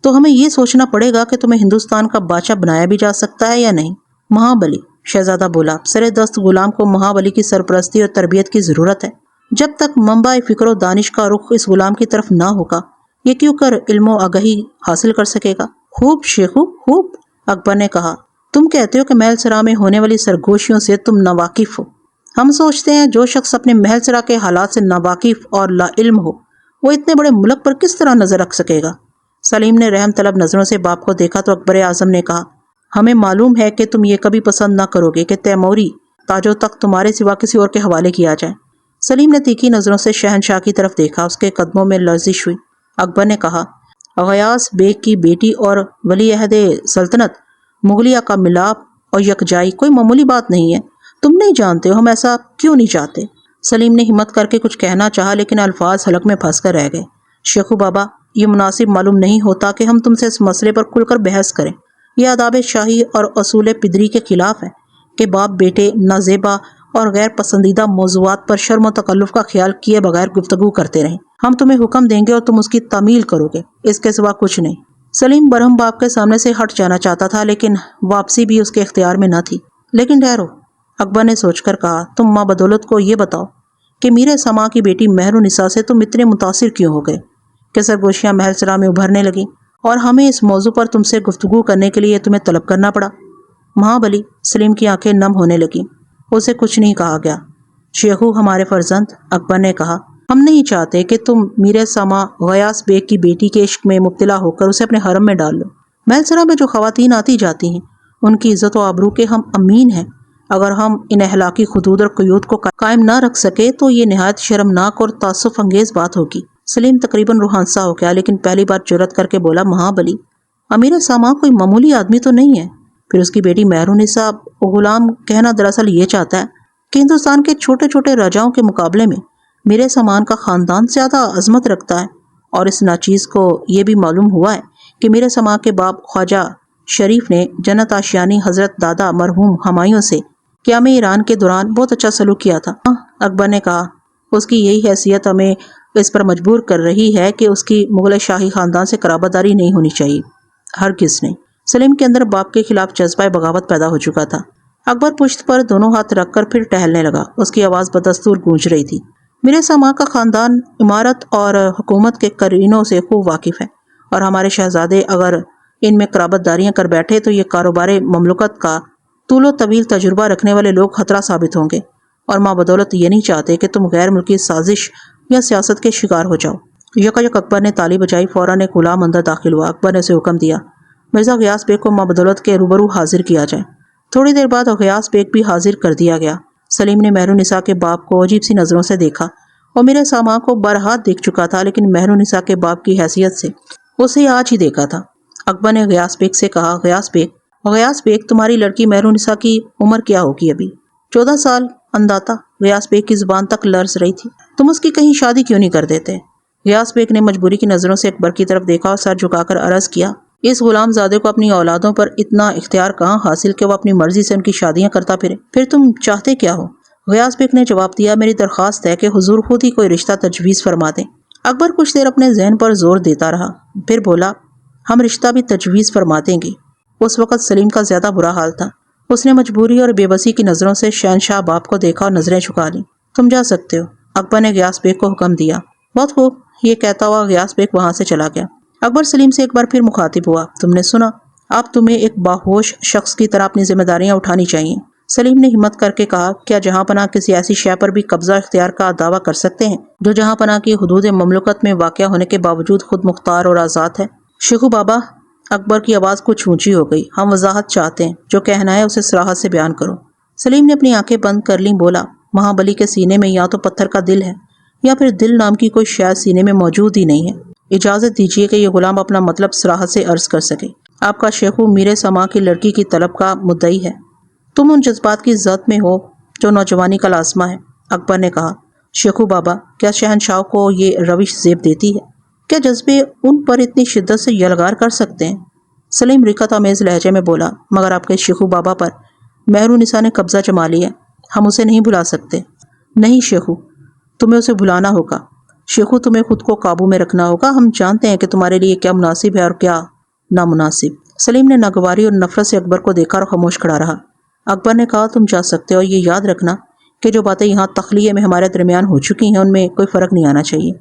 تو ہمیں یہ سوچنا پڑے گا کہ تمہیں ہندوستان کا بادشاہ بنایا بھی جا سکتا ہے یا نہیں۔ مہابلی، شہزادہ بولا، سر دست غلام کو مہابلی کی سرپرستی اور تربیت کی ضرورت ہے۔ جب تک منبع فکر و دانش کا رخ اس غلام کی طرف نہ ہوگا، یہ کیوں کر علم و آگہی حاصل کر سکے گا؟ خوب شیخو، خوب، اکبر نے کہا۔ تم کہتے ہو کہ محل سرا میں ہونے والی سرگوشیوں سے تم ناواقف ہو۔ ہم سوچتے ہیں جو شخص اپنے محل سرا کے حالات سے ناواقف اور لا علم ہو، وہ اتنے بڑے ملک پر کس طرح نظر رکھ سکے گا؟ سلیم نے رحم طلب نظروں سے باپ کو دیکھا تو اکبر اعظم نے کہا، ہمیں معلوم ہے کہ تم یہ کبھی پسند نہ کرو گے کہ تیموری تاج و تخت تمہارے سوا کسی اور کے حوالے کیا جائے۔ سلیم نے تیکھی نظروں سے شہنشاہ کی طرف دیکھا، اس کے قدموں میں لرزش ہوئی۔ اکبر نے کہا، غیاث بیگ کی بیٹی اور ولی عہد سلطنت مغلیہ کا ملاپ اور یکجائی کوئی معمولی بات نہیں ہے۔ تم نہیں جانتے ہو ہم ایسا کیوں نہیں چاہتے۔ سلیم نے ہمت کر کے کچھ کہنا چاہا لیکن الفاظ حلق میں پھنس کر رہ گئے۔ شیخو بابا، یہ مناسب معلوم نہیں ہوتا کہ ہم تم سے اس مسئلے پر کھل کر بحث کریں۔ یہ آداب شاہی اور اصول پدری کے خلاف ہے کہ باپ بیٹے نازیبا اور غیر پسندیدہ موضوعات پر شرم و تکلف کا خیال کیے بغیر گفتگو کرتے رہیں۔ ہم تمہیں حکم دیں گے اور تم اس کی تعمیل کرو گے، اس کے سوا کچھ نہیں۔ سلیم برہم باپ کے سامنے سے ہٹ جانا چاہتا تھا لیکن واپسی بھی اس کے اختیار میں نہ تھی۔ لیکن ٹھہرو، اکبر نے سوچ کر کہا، تم ماں بدولت کو یہ بتاؤ کہ میرے سما کی بیٹی مہرالنساء سے تم اتنے متاثر کیوں ہو گئے کہ سرگوشیاں محل سرا میں ابھرنے لگیں اور ہمیں اس موضوع پر تم سے گفتگو کرنے کے لیے تمہیں طلب کرنا پڑا؟ مہابلی، سلیم کی آنکھیں نم ہونے لگیں۔ اسے کچھ نہیں کہا گیا۔ شیخو ہمارے فرزند، اکبر نے کہا، ہم نہیں چاہتے کہ تم میرے سما غیاث بیگ کی بیٹی کے عشق میں مبتلا ہو کر اسے اپنے حرم میں ڈال لو۔ محل سرا میں جو خواتین آتی جاتی ہیں ان کی عزت و آبرو کے ہم امین ہیں۔ اگر ہم ان اخلاقی حدود اور قیود کو قائم نہ رکھ سکے تو یہ نہایت شرمناک اور تعصب انگیز بات ہوگی۔ سلیم تقریباً روحانسا ہو گیا لیکن پہلی بار جرأت کر کے بولا، مہابلی، امیر ساما کوئی معمولی آدمی تو نہیں ہے۔ پھر اس کی بیٹی مہرالنساء غلام کہنا دراصل یہ چاہتا ہے کہ ہندوستان کے چھوٹے چھوٹے راجاؤں کے مقابلے میں میرے سامان کا خاندان زیادہ عظمت رکھتا ہے، اور اس ناچیز کو یہ بھی معلوم ہوا ہے کہ میرے سما کے باپ خواجہ شریف نے جنت آشیانی حضرت دادا مرحوم ہمایوں سے قیام ایران کے دوران بہت اچھا سلوک کیا تھا۔ اکبر نے کہا، اس کی یہی حیثیت ہمیں اس پر مجبور کر رہی ہے کہ اس کی مغل شاہی خاندان سے قرابت داری نہیں ہونی چاہیے۔ ہرگز نہیں۔ سلیم کے اندر باپ کے خلاف جذبہ بغاوت پیدا ہو چکا تھا۔ اکبر پشت پر دونوں ہاتھ رکھ کر پھر ٹہلنے لگا۔ اس کی آواز بدستور گونج رہی تھی۔ میرے سما کا خاندان عمارت اور حکومت کے قرینوں سے خوب واقف ہے، اور ہمارے شہزادے اگر ان میں قرابت داریاں کر بیٹھے تو یہ کاروبار مملکت کا طول و طویل تجربہ رکھنے والے لوگ خطرہ ثابت ہوں گے، اور ماں بدولت یہ نہیں چاہتے کہ تم غیر ملکی سازش یا سیاست کے شکار ہو جاؤ۔ یکایک اکبر نے تالی بجائی۔ فوراً ایک غلام اندر داخل ہوا۔ اکبر نے اسے حکم دیا، مرزا غیاث بیگ کو ماں بدولت کے روبرو حاضر کیا جائے۔ تھوڑی دیر بعد غیاث بیگ بھی حاضر کر دیا گیا۔ سلیم نے مہرالنساء کے باپ کو عجیب سی نظروں سے دیکھا۔ وہ میرے ساما کو برہات دیکھ چکا تھا لیکن مہرالنساء کے باپ کی حیثیت سے اسے آج ہی دیکھا تھا۔ اکبر نے غیاث بیگ سے کہا، غیاث بیگ، تمہاری لڑکی مہرالنساء کی عمر کیا ہوگی؟ ابھی 14 سال انداتا۔ غیاث بیگ کی زبان تک لرز رہی تھی۔ تم اس کی کہیں شادی کیوں نہیں کر دیتے؟ غیاث بیگ نے مجبوری کی نظروں سے اکبر کی طرف دیکھا اور سر جھکا کر عرض کیا، اس غلام زادے کو اپنی اولادوں پر اتنا اختیار کہاں حاصل کہ وہ اپنی مرضی سے ان کی شادیاں کرتا پھرے؟ پھر تم چاہتے کیا ہو؟ غیاث بیگ نے جواب دیا، میری درخواست ہے کہ حضور خود ہی کوئی رشتہ تجویز فرما دیں۔ اکبر کچھ دیر اپنے ذہن پر زور دیتا رہا، پھر بولا، ہم رشتہ بھی تجویز فرما دیں گے۔ اس وقت سلیم کا زیادہ برا حال تھا۔ اس نے مجبوری اور بے بسی کی نظروں سے شہنشاہ باپ کو دیکھا اور نظریں جھکا لیں۔ تم جا سکتے ہو، اکبر نے غیاث بیگ کو حکم دیا۔ بہت خوب، یہ کہتا ہوا غیاث بیگ وہاں سے چلا گیا۔ اکبر سلیم سے ایک بار پھر مخاطب ہوا، تم نے سنا، اب تمہیں ایک باہوش شخص کی طرح اپنی ذمہ داریاں اٹھانی چاہیے۔ سلیم نے ہمت کر کے کہا، کیا جہاں پناہ کسی ایسی شے پر بھی قبضہ اختیار کا دعویٰ کر سکتے ہیں جو جہاں پناہ کی حدود مملکت میں واقع ہونے کے باوجود خود مختار اور آزاد ہے؟ شیخو بابا، اکبر کی آواز کچھ اونچی ہو گئی، ہم وضاحت چاہتے ہیں، جو کہنا ہے اسے صراحت سے بیان کرو۔ سلیم نے اپنی آنکھیں بند کر لیں، بولا، مہابلی کے سینے میں یا تو پتھر کا دل ہے یا پھر دل نام کی کوئی شے سینے میں موجود ہی نہیں ہے۔ اجازت دیجیے کہ یہ غلام اپنا مطلب صراحت سے عرض کر سکے۔ آپ کا شیخو میرے سما کی لڑکی کی طلب کا مدعی ہے۔ تم ان جذبات کی ذات میں ہو جو نوجوانی کا لازمہ ہے۔ اکبر نے کہا، شیخو بابا، کیا شہنشاہ کو یہ روش زیب دیتی ہے؟ کیا جذبے ان پر اتنی شدت سے یلغار کر سکتے ہیں؟ سلیم رکت آمیز لہجے میں بولا، مگر آپ کے شیخو بابا پر مہرالنساء نے قبضہ جما لیا ہے، ہم اسے نہیں بھلا سکتے۔ نہیں شیخو، تمہیں اسے بھلانا ہوگا۔ شیخو، تمہیں خود کو قابو میں رکھنا ہوگا۔ ہم جانتے ہیں کہ تمہارے لیے کیا مناسب ہے اور کیا نامناسب۔ سلیم نے ناگواری اور نفرت سے اکبر کو دیکھا اور خاموش کھڑا رہا۔ اکبر نے کہا، تم جا سکتے ہو، یہ یاد رکھنا کہ جو باتیں یہاں تخلیے میں ہمارے درمیان ہو چکی ہیں ان میں کوئی فرق نہیں آنا چاہیے۔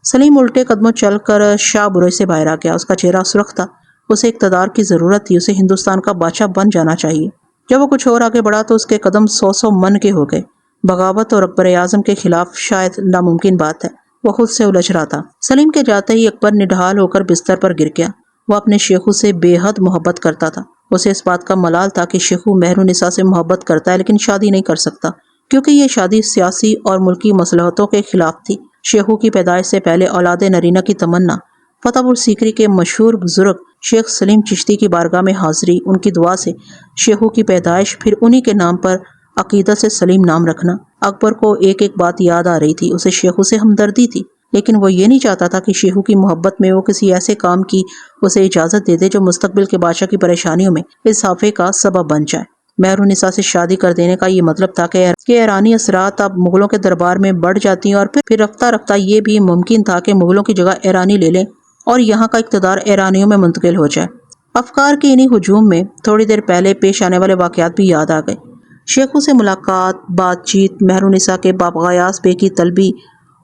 سلیم الٹے قدموں چل کر شاہ برج سے باہر آ گیا۔ اس کا چہرہ سرخ تھا۔ اسے اقتدار کی ضرورت تھی، اسے ہندوستان کا بادشاہ بن جانا چاہیے۔ جب وہ کچھ اور آگے بڑھا تو اس کے قدم 100 من کے ہو گئے۔ بغاوت اور اکبر اعظم کے خلاف شاید ناممکن بات ہے، وہ خود سے الجھ رہا تھا۔ سلیم کے جاتے ہی اکبر نڈھال ہو کر بستر پر گر گیا۔ وہ اپنے شیخو سے بے حد محبت کرتا تھا۔ اسے اس بات کا ملال تھا کہ شیخو مہرالنساء سے محبت کرتا ہے لیکن شادی نہیں کر سکتا، کیونکہ یہ شادی سیاسی اور ملکی مصلحتوں کے خلاف تھی۔ شیخو کی پیدائش سے پہلے اولاد نرینہ کی تمنا، فتح پور سیکری کے مشہور بزرگ شیخ سلیم چشتی کی بارگاہ میں حاضری، ان کی دعا سے شیخو کی پیدائش، پھر انہی کے نام پر عقیدت سے سلیم نام رکھنا۔ اکبر کو ایک ایک بات یاد آ رہی تھی۔ اسے شیخو سے ہمدردی تھی، لیکن وہ یہ نہیں چاہتا تھا کہ شیخو کی محبت میں وہ کسی ایسے کام کی اسے اجازت دے دے جو مستقبل کے بادشاہ کی پریشانیوں میں اضافے کا سبب بن جائے۔ مہرالنساء سے شادی کر دینے کا یہ مطلب تھا کہ ایرانی اثرات اب مغلوں کے دربار میں بڑھ جاتی ہیں، اور پھر رفتہ رفتہ یہ بھی ممکن تھا کہ مغلوں کی جگہ ایرانی لے لیں اور یہاں کا اقتدار ایرانیوں میں منتقل ہو جائے۔ افکار کے انہی ہجوم میں تھوڑی دیر پہلے پیش آنے والے واقعات بھی یاد آ گئے۔ شیخو سے ملاقات، بات چیت، مہرالنساء کے باپ غیاث بے کی طلبی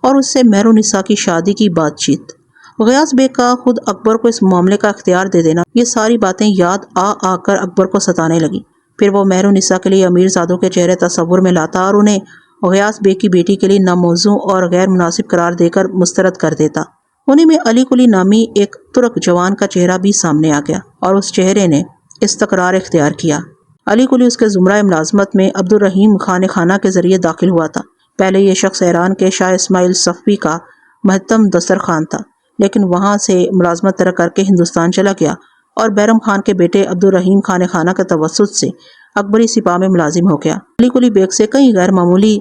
اور اس سے مہرالنساء کی شادی کی بات چیت، غیاث بے کا خود اکبر کو اس معاملے کا اختیار دے دینا، یہ ساری باتیں یاد آ کر اکبر کو ستانے لگی۔ پھر وہ مہرالنساء کے لیے امیر زادوں کے چہرے تصور میں لاتا اور انہیں غیاث بے کی بیٹی کے لیے ناموزوں اور غیر مناسب قرار دے کر مسترد کر دیتا۔ انہی میں علی کلی نامی ایک ترک جوان کا چہرہ بھی سامنے آ گیا اور اس چہرے نے استقرار اختیار کیا۔ علی کلی اس کے زمرہ ملازمت میں عبد الرحیم خان خانہ کے ذریعے داخل ہوا تھا۔ پہلے یہ شخص ایران کے شاہ اسماعیل صفوی کا مہتم دسترخوان تھا، لیکن وہاں سے ملازمت ترک کر کے ہندوستان چلا گیا اور بیرم خان کے بیٹے عبد الرحیم خان خانہ کے توسط سے اکبری سپاہ میں ملازم ہو گیا۔ علی کلی بیگ سے کئی غیر معمولی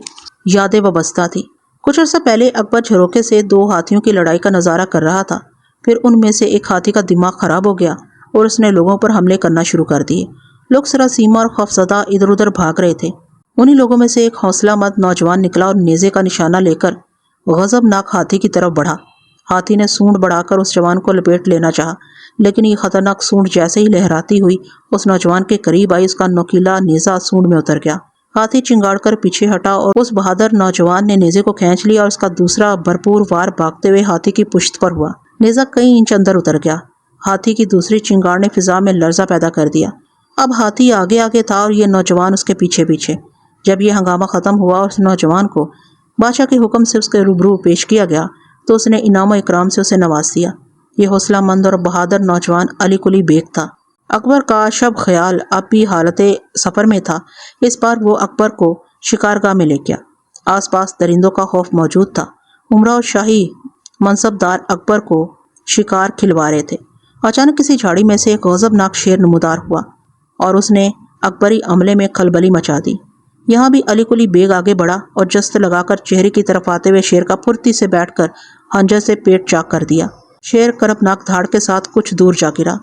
یادیں وابستہ تھی۔ کچھ عرصہ پہلے اکبر جھروکے سے 2 ہاتھیوں کی لڑائی کا نظارہ کر رہا تھا۔ پھر ان میں سے ایک ہاتھی کا دماغ خراب ہو گیا اور اس نے لوگوں پر حملے کرنا شروع کر دیے۔ لوگ سراسیمہ اور خوفزدہ ادھر ادھر بھاگ رہے تھے۔ انہی لوگوں میں سے ایک حوصلہ مند نوجوان نکلا اور نیزے کا نشانہ لے کر غضبناک ہاتھی کی طرف بڑھا۔ ہاتھی نے سونڈ بڑھا کر اس جوان کو لپیٹ لینا چاہا، لیکن یہ خطرناک سونڈ جیسے ہی لہراتی ہوئی اس نوجوان کے قریب آئی، اس کا نوکیلا نیزہ سونڈ میں اتر گیا۔ ہاتھی چنگاڑ کر پیچھے ہٹا اور اس بہادر نوجوان نے نیزے کو کھینچ لیا اور اس کا دوسرا بھرپور وار بھاگتے ہوئے ہاتھی کی پشت پر ہوا۔ نیزہ کئی انچ اندر اتر گیا۔ ہاتھی کی دوسری چنگاڑ نے فضا میں لرزہ پیدا کر دیا۔ اب ہاتھی آگے آگے تھا اور یہ نوجوان اس کے پیچھے پیچھے۔ جب یہ ہنگامہ ختم ہوا اور اس نوجوان کو بادشاہ کے حکم سے اس کے روبرو پیش کیا گیا تو اس نے انعام و اکرام سے اسے نواز دیا۔ یہ حوصلہ مند اور بہادر نوجوان علی کلی بیگ تھا۔ اکبر کا شب خیال اب بھی حالت سفر میں تھا۔ اس بار وہ اکبر کو شکارگاہ میں لے گیا۔ آس پاس درندوں کا خوف موجود تھا۔ عمرہ اور شاہی منصبدار اکبر کو شکار کھلوا رہے تھے۔ اچانک کسی جھاڑی میں سے ایک غضبناک شیر نمودار ہوا اور اس نے اکبری عملے میں کھلبلی مچا دی۔ یہاں بھی علی کلی بیگ آگے بڑھا اور جست لگا کر چہرے کی طرف آتے ہوئے شیر کا پھرتی سے بیٹھ کر خنجر سے پیٹ چاک کر دیا۔ شیر کرپناک دھاڑ کے ساتھ کچھ دور جا گرا۔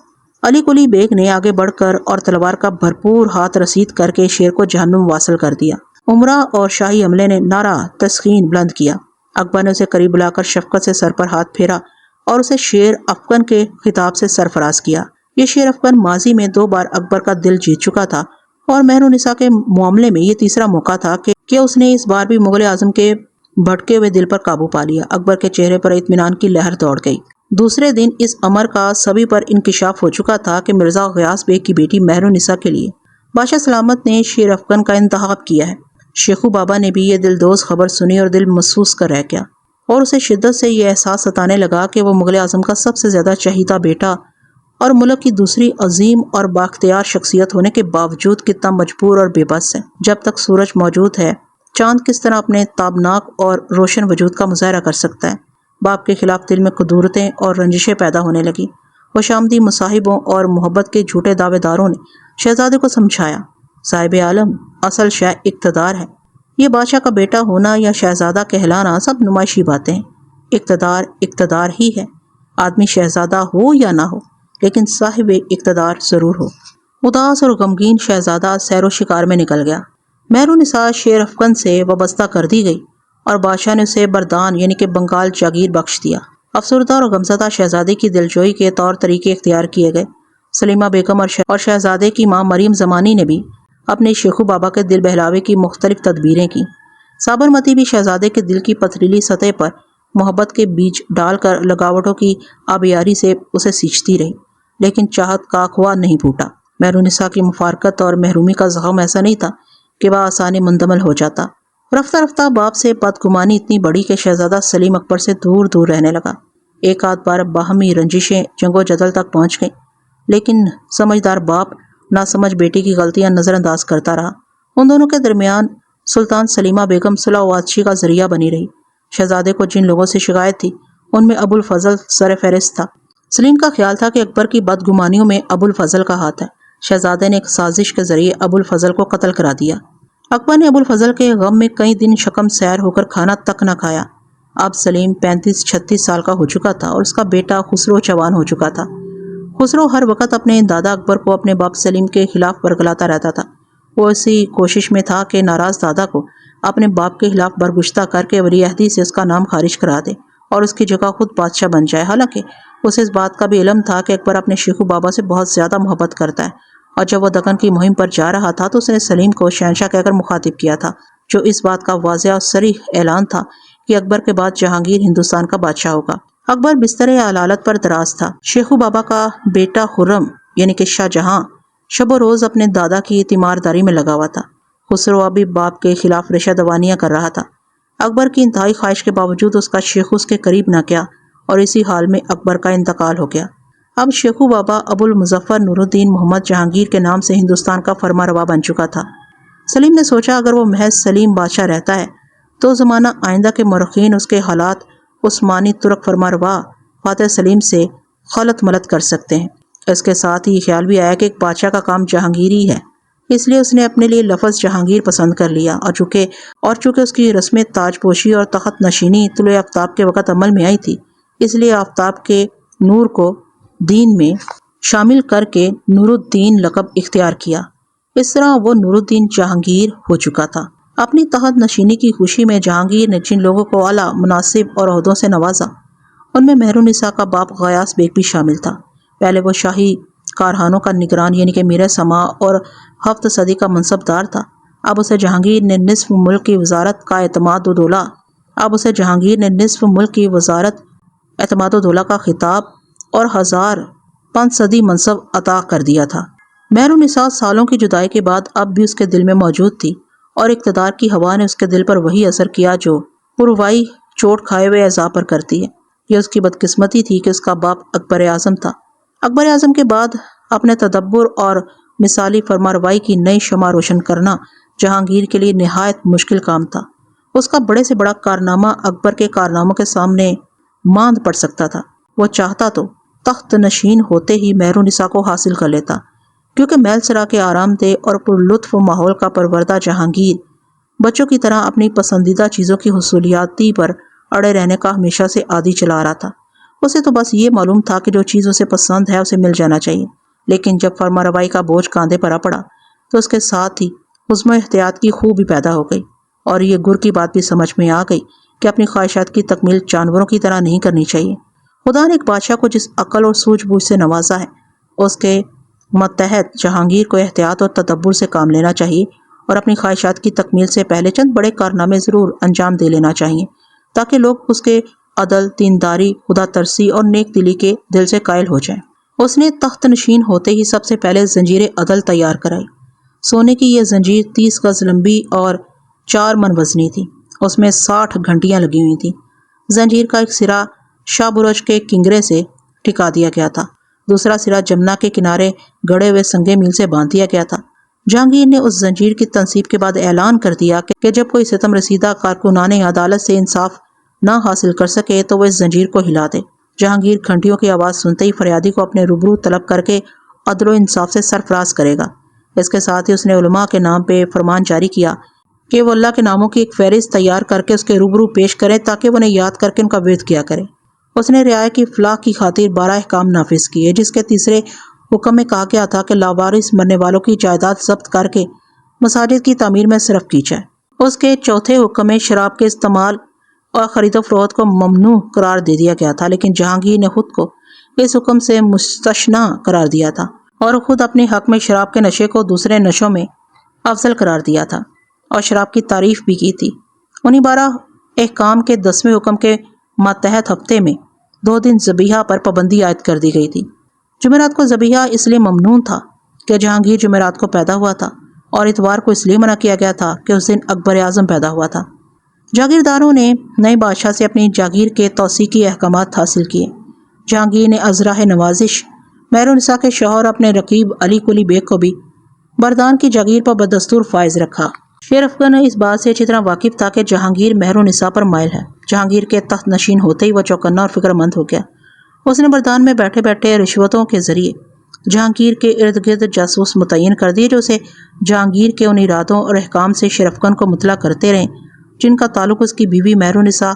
علی کلی بیگ نے آگے بڑھ کر اور تلوار کا بھرپور ہاتھ رسید کر کے شیر کو جہنم واصل کر دیا۔ عمرہ اور شاہی عملے نے نعرہ تسخین بلند کیا۔ اکبر نے اسے قریب بلا کر شفقت سے سر پر ہاتھ پھیرا اور اسے شیر افغان کے خطاب سے سرفراز کیا۔ یہ شیر افغان ماضی میں 2 بار اکبر کا دل جیت چکا تھا اور مہرالنساء کے معاملے میں یہ تیسرا موقع تھا کہ اس نے اس بار بھی مغل اعظم کے بھٹکے ہوئے دل پر قابو پا لیا۔ اکبر کے چہرے پر اطمینان کی لہر دوڑ گئی۔ دوسرے دن اس امر کا سبھی پر انکشاف ہو چکا تھا کہ مرزا غیاث بیگ کی بیٹی مہرالنساء کے لیے بادشاہ سلامت نے شیر افغان کا انتخاب کیا ہے۔ شیخو بابا نے بھی یہ دلدوز خبر سنی اور دل محسوس کر رہ گیا، اور اسے شدت سے یہ احساس ستانے لگا کہ وہ مغل اعظم کا سب سے زیادہ چہیتا بیٹا اور ملک کی دوسری عظیم اور بااختیار شخصیت ہونے کے باوجود کتنا مجبور اور بے بس ہے۔ جب تک سورج موجود ہے، چاند کس طرح اپنے تابناک اور روشن وجود کا مظاہرہ کر سکتا ہے۔ باپ کے خلاف دل میں قدورتیں اور رنجشیں پیدا ہونے لگی۔ خوشامدی مصاحبوں اور محبت کے جھوٹے دعوے داروں نے شہزادے کو سمجھایا، صاحب عالم، اصل شے اقتدار ہے۔ یہ بادشاہ کا بیٹا ہونا یا شہزادہ کہلانا سب نمائشی باتیں ہیں۔ اقتدار اقتدار ہی ہے، آدمی شہزادہ ہو یا نہ ہو، لیکن صاحب اقتدار ضرور ہو۔ اداس اور غمگین شہزادہ سیر و شکار میں نکل گیا۔ مہرالنساء شیر افغان سے وابستہ کر دی گئی اور بادشاہ نے اسے بردان یعنی کہ بنگال جاگیر بخش دیا۔ افسردہ اور غمزدہ شہزادے کی دلجوئی کے طور طریقے اختیار کیے گئے۔ سلیمہ بیگم اور شہزادے کی ماں مریم زمانی نے بھی اپنے شیخو بابا کے دل بہلاوے کی مختلف تدبیریں کی۔ سابرمتی بھی شہزادے کے دل کی پتھریلی سطح پر محبت کے بیج ڈال کر لگاوٹوں کی آبیاری سے اسے سینچتی رہی، لیکن چاہت کا کنواں نہیں پھوٹا۔ مہرالنساء کی مفارقت اور محرومی کا زخم ایسا نہیں تھا کہ وہ آسانی مندمل ہو جاتا۔ رفتہ رفتہ باپ سے بدگمانی اتنی بڑی کہ شہزادہ سلیم اکبر سے دور دور رہنے لگا۔ ایک آدھ بار باہمی رنجشیں جنگ و جدل تک پہنچ گئیں، لیکن سمجھدار باپ ناسمجھ بیٹی کی غلطیاں نظر انداز کرتا رہا۔ ان دونوں کے درمیان سلطان سلیمہ بیگم صلح و آتشی کا ذریعہ بنی رہی۔ شہزادے کو جن لوگوں سے شکایت تھی ان میں ابو الفضل سر فہرست تھا۔ سلیم کا خیال تھا کہ اکبر کی بدگمانیوں میں ابو الفضل کا ہاتھ ہے۔ شہزادے نے ایک سازش کے ذریعے ابو الفضل کو قتل کرا دیا، اکبر نے ابوالفضل کے غم میں کئی دن شکم سیر ہو کر کھانا تک نہ کھایا۔ اب سلیم 35-36 سال کا ہو چکا تھا اور اس کا بیٹا خسرو جوان ہو چکا تھا۔ خسرو ہر وقت اپنے دادا اکبر کو اپنے باپ سلیم کے خلاف برگلاتا رہتا تھا۔ وہ اسی کوشش میں تھا کہ ناراض دادا کو اپنے باپ کے خلاف برگشتہ کر کے ولی عہدی سے اس کا نام خارج کرا دے اور اس کی جگہ خود بادشاہ بن جائے۔ حالانکہ اسے اس بات کا بھی علم تھا کہ اکبر اپنے شیخو بابا سے بہت زیادہ محبت کرتا ہے، اور جب وہ دکن کی مہم پر جا رہا تھا تو اس نے سلیم کو شہنشاہ کہہ کر مخاطب کیا تھا، جو اس بات کا واضح اور صریح اعلان تھا کہ اکبر کے بعد جہانگیر ہندوستان کا بادشاہ ہوگا۔ اکبر بستر علالت پر دراز تھا۔ شیخو بابا کا بیٹا خرم یعنی کہ شاہ جہاں شب و روز اپنے دادا کی تیمارداری میں لگا ہوا تھا۔ خسرو ابھی باپ کے خلاف رشا دوانیاں کر رہا تھا۔ اکبر کی انتہائی خواہش کے باوجود اس کا شیخو اس کے قریب نہ کیا اور اسی حال میں اکبر کا انتقال ہو گیا۔ اب شیخو بابا ابو المظفر نور الدین محمد جہانگیر کے نام سے ہندوستان کا فرما روا بن چکا تھا۔ سلیم نے سوچا اگر وہ محض سلیم بادشاہ رہتا ہے تو زمانہ آئندہ کے مورخین اس کے حالات عثمانی ترک فرما روا فاتح سلیم سے خلط ملط کر سکتے ہیں۔ اس کے ساتھ ہی خیال بھی آیا کہ ایک بادشاہ کا کام جہانگیری ہے، اس لیے اس نے اپنے لیے لفظ جہانگیر پسند کر لیا، اور چونکہ اس کی رسم تاج پوشی اور تخت نشینی طلوع آفتاب کے وقت عمل میں آئی تھی، اس لیے آفتاب کے نور کو دین میں شامل کر کے نور الدین لقب اختیار کیا۔ اس طرح وہ نور الدین جہانگیر ہو چکا تھا۔ اپنی تخت نشینی کی خوشی میں جہانگیر نے جن لوگوں کو اعلیٰ مناصب اور عہدوں سے نوازا ان میں مہر النساء کا باپ غیاث بیگ بھی شامل تھا۔ پہلے وہ شاہی کارخانوں کا نگران یعنی کہ میر سما اور 7 صدی کا منصب دار تھا۔ اب اسے جہانگیر نے نصف ملک کی وزارت اعتماد و دولہ کا خطاب اور 1005 صدی منصب عطا کر دیا تھا۔ مہر النساء سالوں کی جدائی کے بعد اب بھی اس کے دل میں موجود تھی، اور اقتدار کی ہوا نے اس کے دل پر وہی اثر کیا جو پروائی چوٹ کھائے ہوئے اعضاء پر کرتی ہے۔ یہ اس کی بدقسمتی تھی کہ اس کا باپ اکبر اعظم تھا۔ اکبر اعظم کے بعد اپنے تدبر اور مثالی فرمانروائی کی نئی شمع روشن کرنا جہانگیر کے لیے نہایت مشکل کام تھا۔ اس کا بڑے سے بڑا کارنامہ اکبر کے کارناموں کے سامنے ماند پڑ سکتا تھا۔ وہ چاہتا تو تخت نشین ہوتے ہی مہر النساء کو حاصل کر لیتا، کیونکہ محل سرا کے آرام دہ اور پرلطف ماحول کا پروردہ جہانگیر بچوں کی طرح اپنی پسندیدہ چیزوں کی حصولیابی پر اڑے رہنے کا ہمیشہ سے عادی چلا رہا تھا۔ اسے تو بس یہ معلوم تھا کہ جو چیز اسے پسند ہے اسے مل جانا چاہیے، لیکن جب فرمانروائی کا بوجھ کاندھے پر آ پڑا تو اس کے ساتھ ہی حزم و احتیاط کی خوب بھی پیدا ہو گئی، اور یہ گر کی بات بھی سمجھ میں آ گئی کہ اپنی خواہشات کی تکمیل جانوروں کی طرح نہیں کرنی چاہیے۔ خدا نے ایک بادشاہ کو جس عقل اور سوجھ بوجھ سے نوازا ہے، اس کے ماتحت جہانگیر کو احتیاط اور تدبر سے کام لینا چاہیے، اور اپنی خواہشات کی تکمیل سے پہلے چند بڑے کارنامے ضرور انجام دے لینا چاہیے، تاکہ لوگ اس کے عدل، دینداری، خدا ترسی اور نیک دلی کے دل سے قائل ہو جائیں۔ اس نے تخت نشین ہوتے ہی سب سے پہلے زنجیر عدل تیار کرائی۔ سونے کی یہ زنجیر 30 گز لمبی اور 4 من وزنی تھی۔ اس میں 60 گھنٹیاں لگی ہوئی تھیں۔ زنجیر کا ایک سرا شاہ برج کے کنگرے سے ٹکا دیا گیا تھا، دوسرا سرا جمنا کے کنارے گڑے ہوئے سنگے میل سے باندھ دیا گیا تھا۔ جہانگیر نے اس زنجیر کی تنصیب کے بعد اعلان کر دیا کہ جب کوئی ستم رسیدہ کارکنان عدالت سے انصاف نہ حاصل کر سکے تو وہ اس زنجیر کو ہلا دے۔ جہانگیر گھنٹیوں کی آواز سنتے ہی فریادی کو اپنے روبرو طلب کر کے عدل و انصاف سے سرفراز کرے گا۔ اس کے ساتھ ہی اس نے علماء کے نام پہ فرمان جاری کیا کہ وہ اللہ کے ناموں کی ایک فہرست تیار کر کے اس کے روبرو پیش کریں تاکہ وہ انہیں یاد کر کے ان کا ورد کیا کرے۔ اس نے رعایا کی فلاح کی خاطر 12 احکام نافذ کیے، جس کے تیسرے حکم میں کہا گیا تھا کہ لاوارث مرنے والوں کی جائیداد ضبط کر کے مساجد کی تعمیر میں صرف کی جائے۔ اس کے چوتھے حکم میں شراب کے استعمال اور خرید و فروخت کو ممنوع قرار دے دیا گیا تھا، لیکن جہانگیر نے خود کو اس حکم سے مستثنیٰ قرار دیا تھا اور خود اپنے حق میں شراب کے نشے کو دوسرے نشوں میں افضل قرار دیا تھا اور شراب کی تعریف بھی کی تھی۔ انہی 12 احکام کے 10ویں حکم کے ماتحت ہفتے میں 2 دن ذبیحہ پر پابندی عائد کر دی گئی تھی۔ جمعرات کو ذبیحہ اس لیے ممنوع تھا کہ جہانگیر جمعرات کو پیدا ہوا تھا، اور اتوار کو اس لیے منع کیا گیا تھا کہ اس دن اکبر اعظم پیدا ہوا تھا۔ جاگیرداروں نے نئے بادشاہ سے اپنی جاگیر کے توثیقی احکامات حاصل کیے۔ جہانگیر نے ازراہ نوازش مہر النساء کے شوہر اپنے رقیب علی قلی بیگ کو بھی بردان کی جاگیر پر بدستور فائز رکھا۔ شیر افغان اس بات سے اچھی طرح واقف تھا کہ جہانگیر مہر النساء پر مائل ہے۔ جہانگیر کے تخت نشین ہوتے ہی وہ چوکنا اور فکر مند ہو گیا۔ اس نے بردان میں بیٹھے بیٹھے رشوتوں کے ذریعے جہانگیر کے ارد گرد جاسوس متعین کر دیے جو اسے جہانگیر کے ان ارادوں اور احکام سے شرفکن کو مطلع کرتے رہیں جن کا تعلق اس کی بیوی مہرالنساء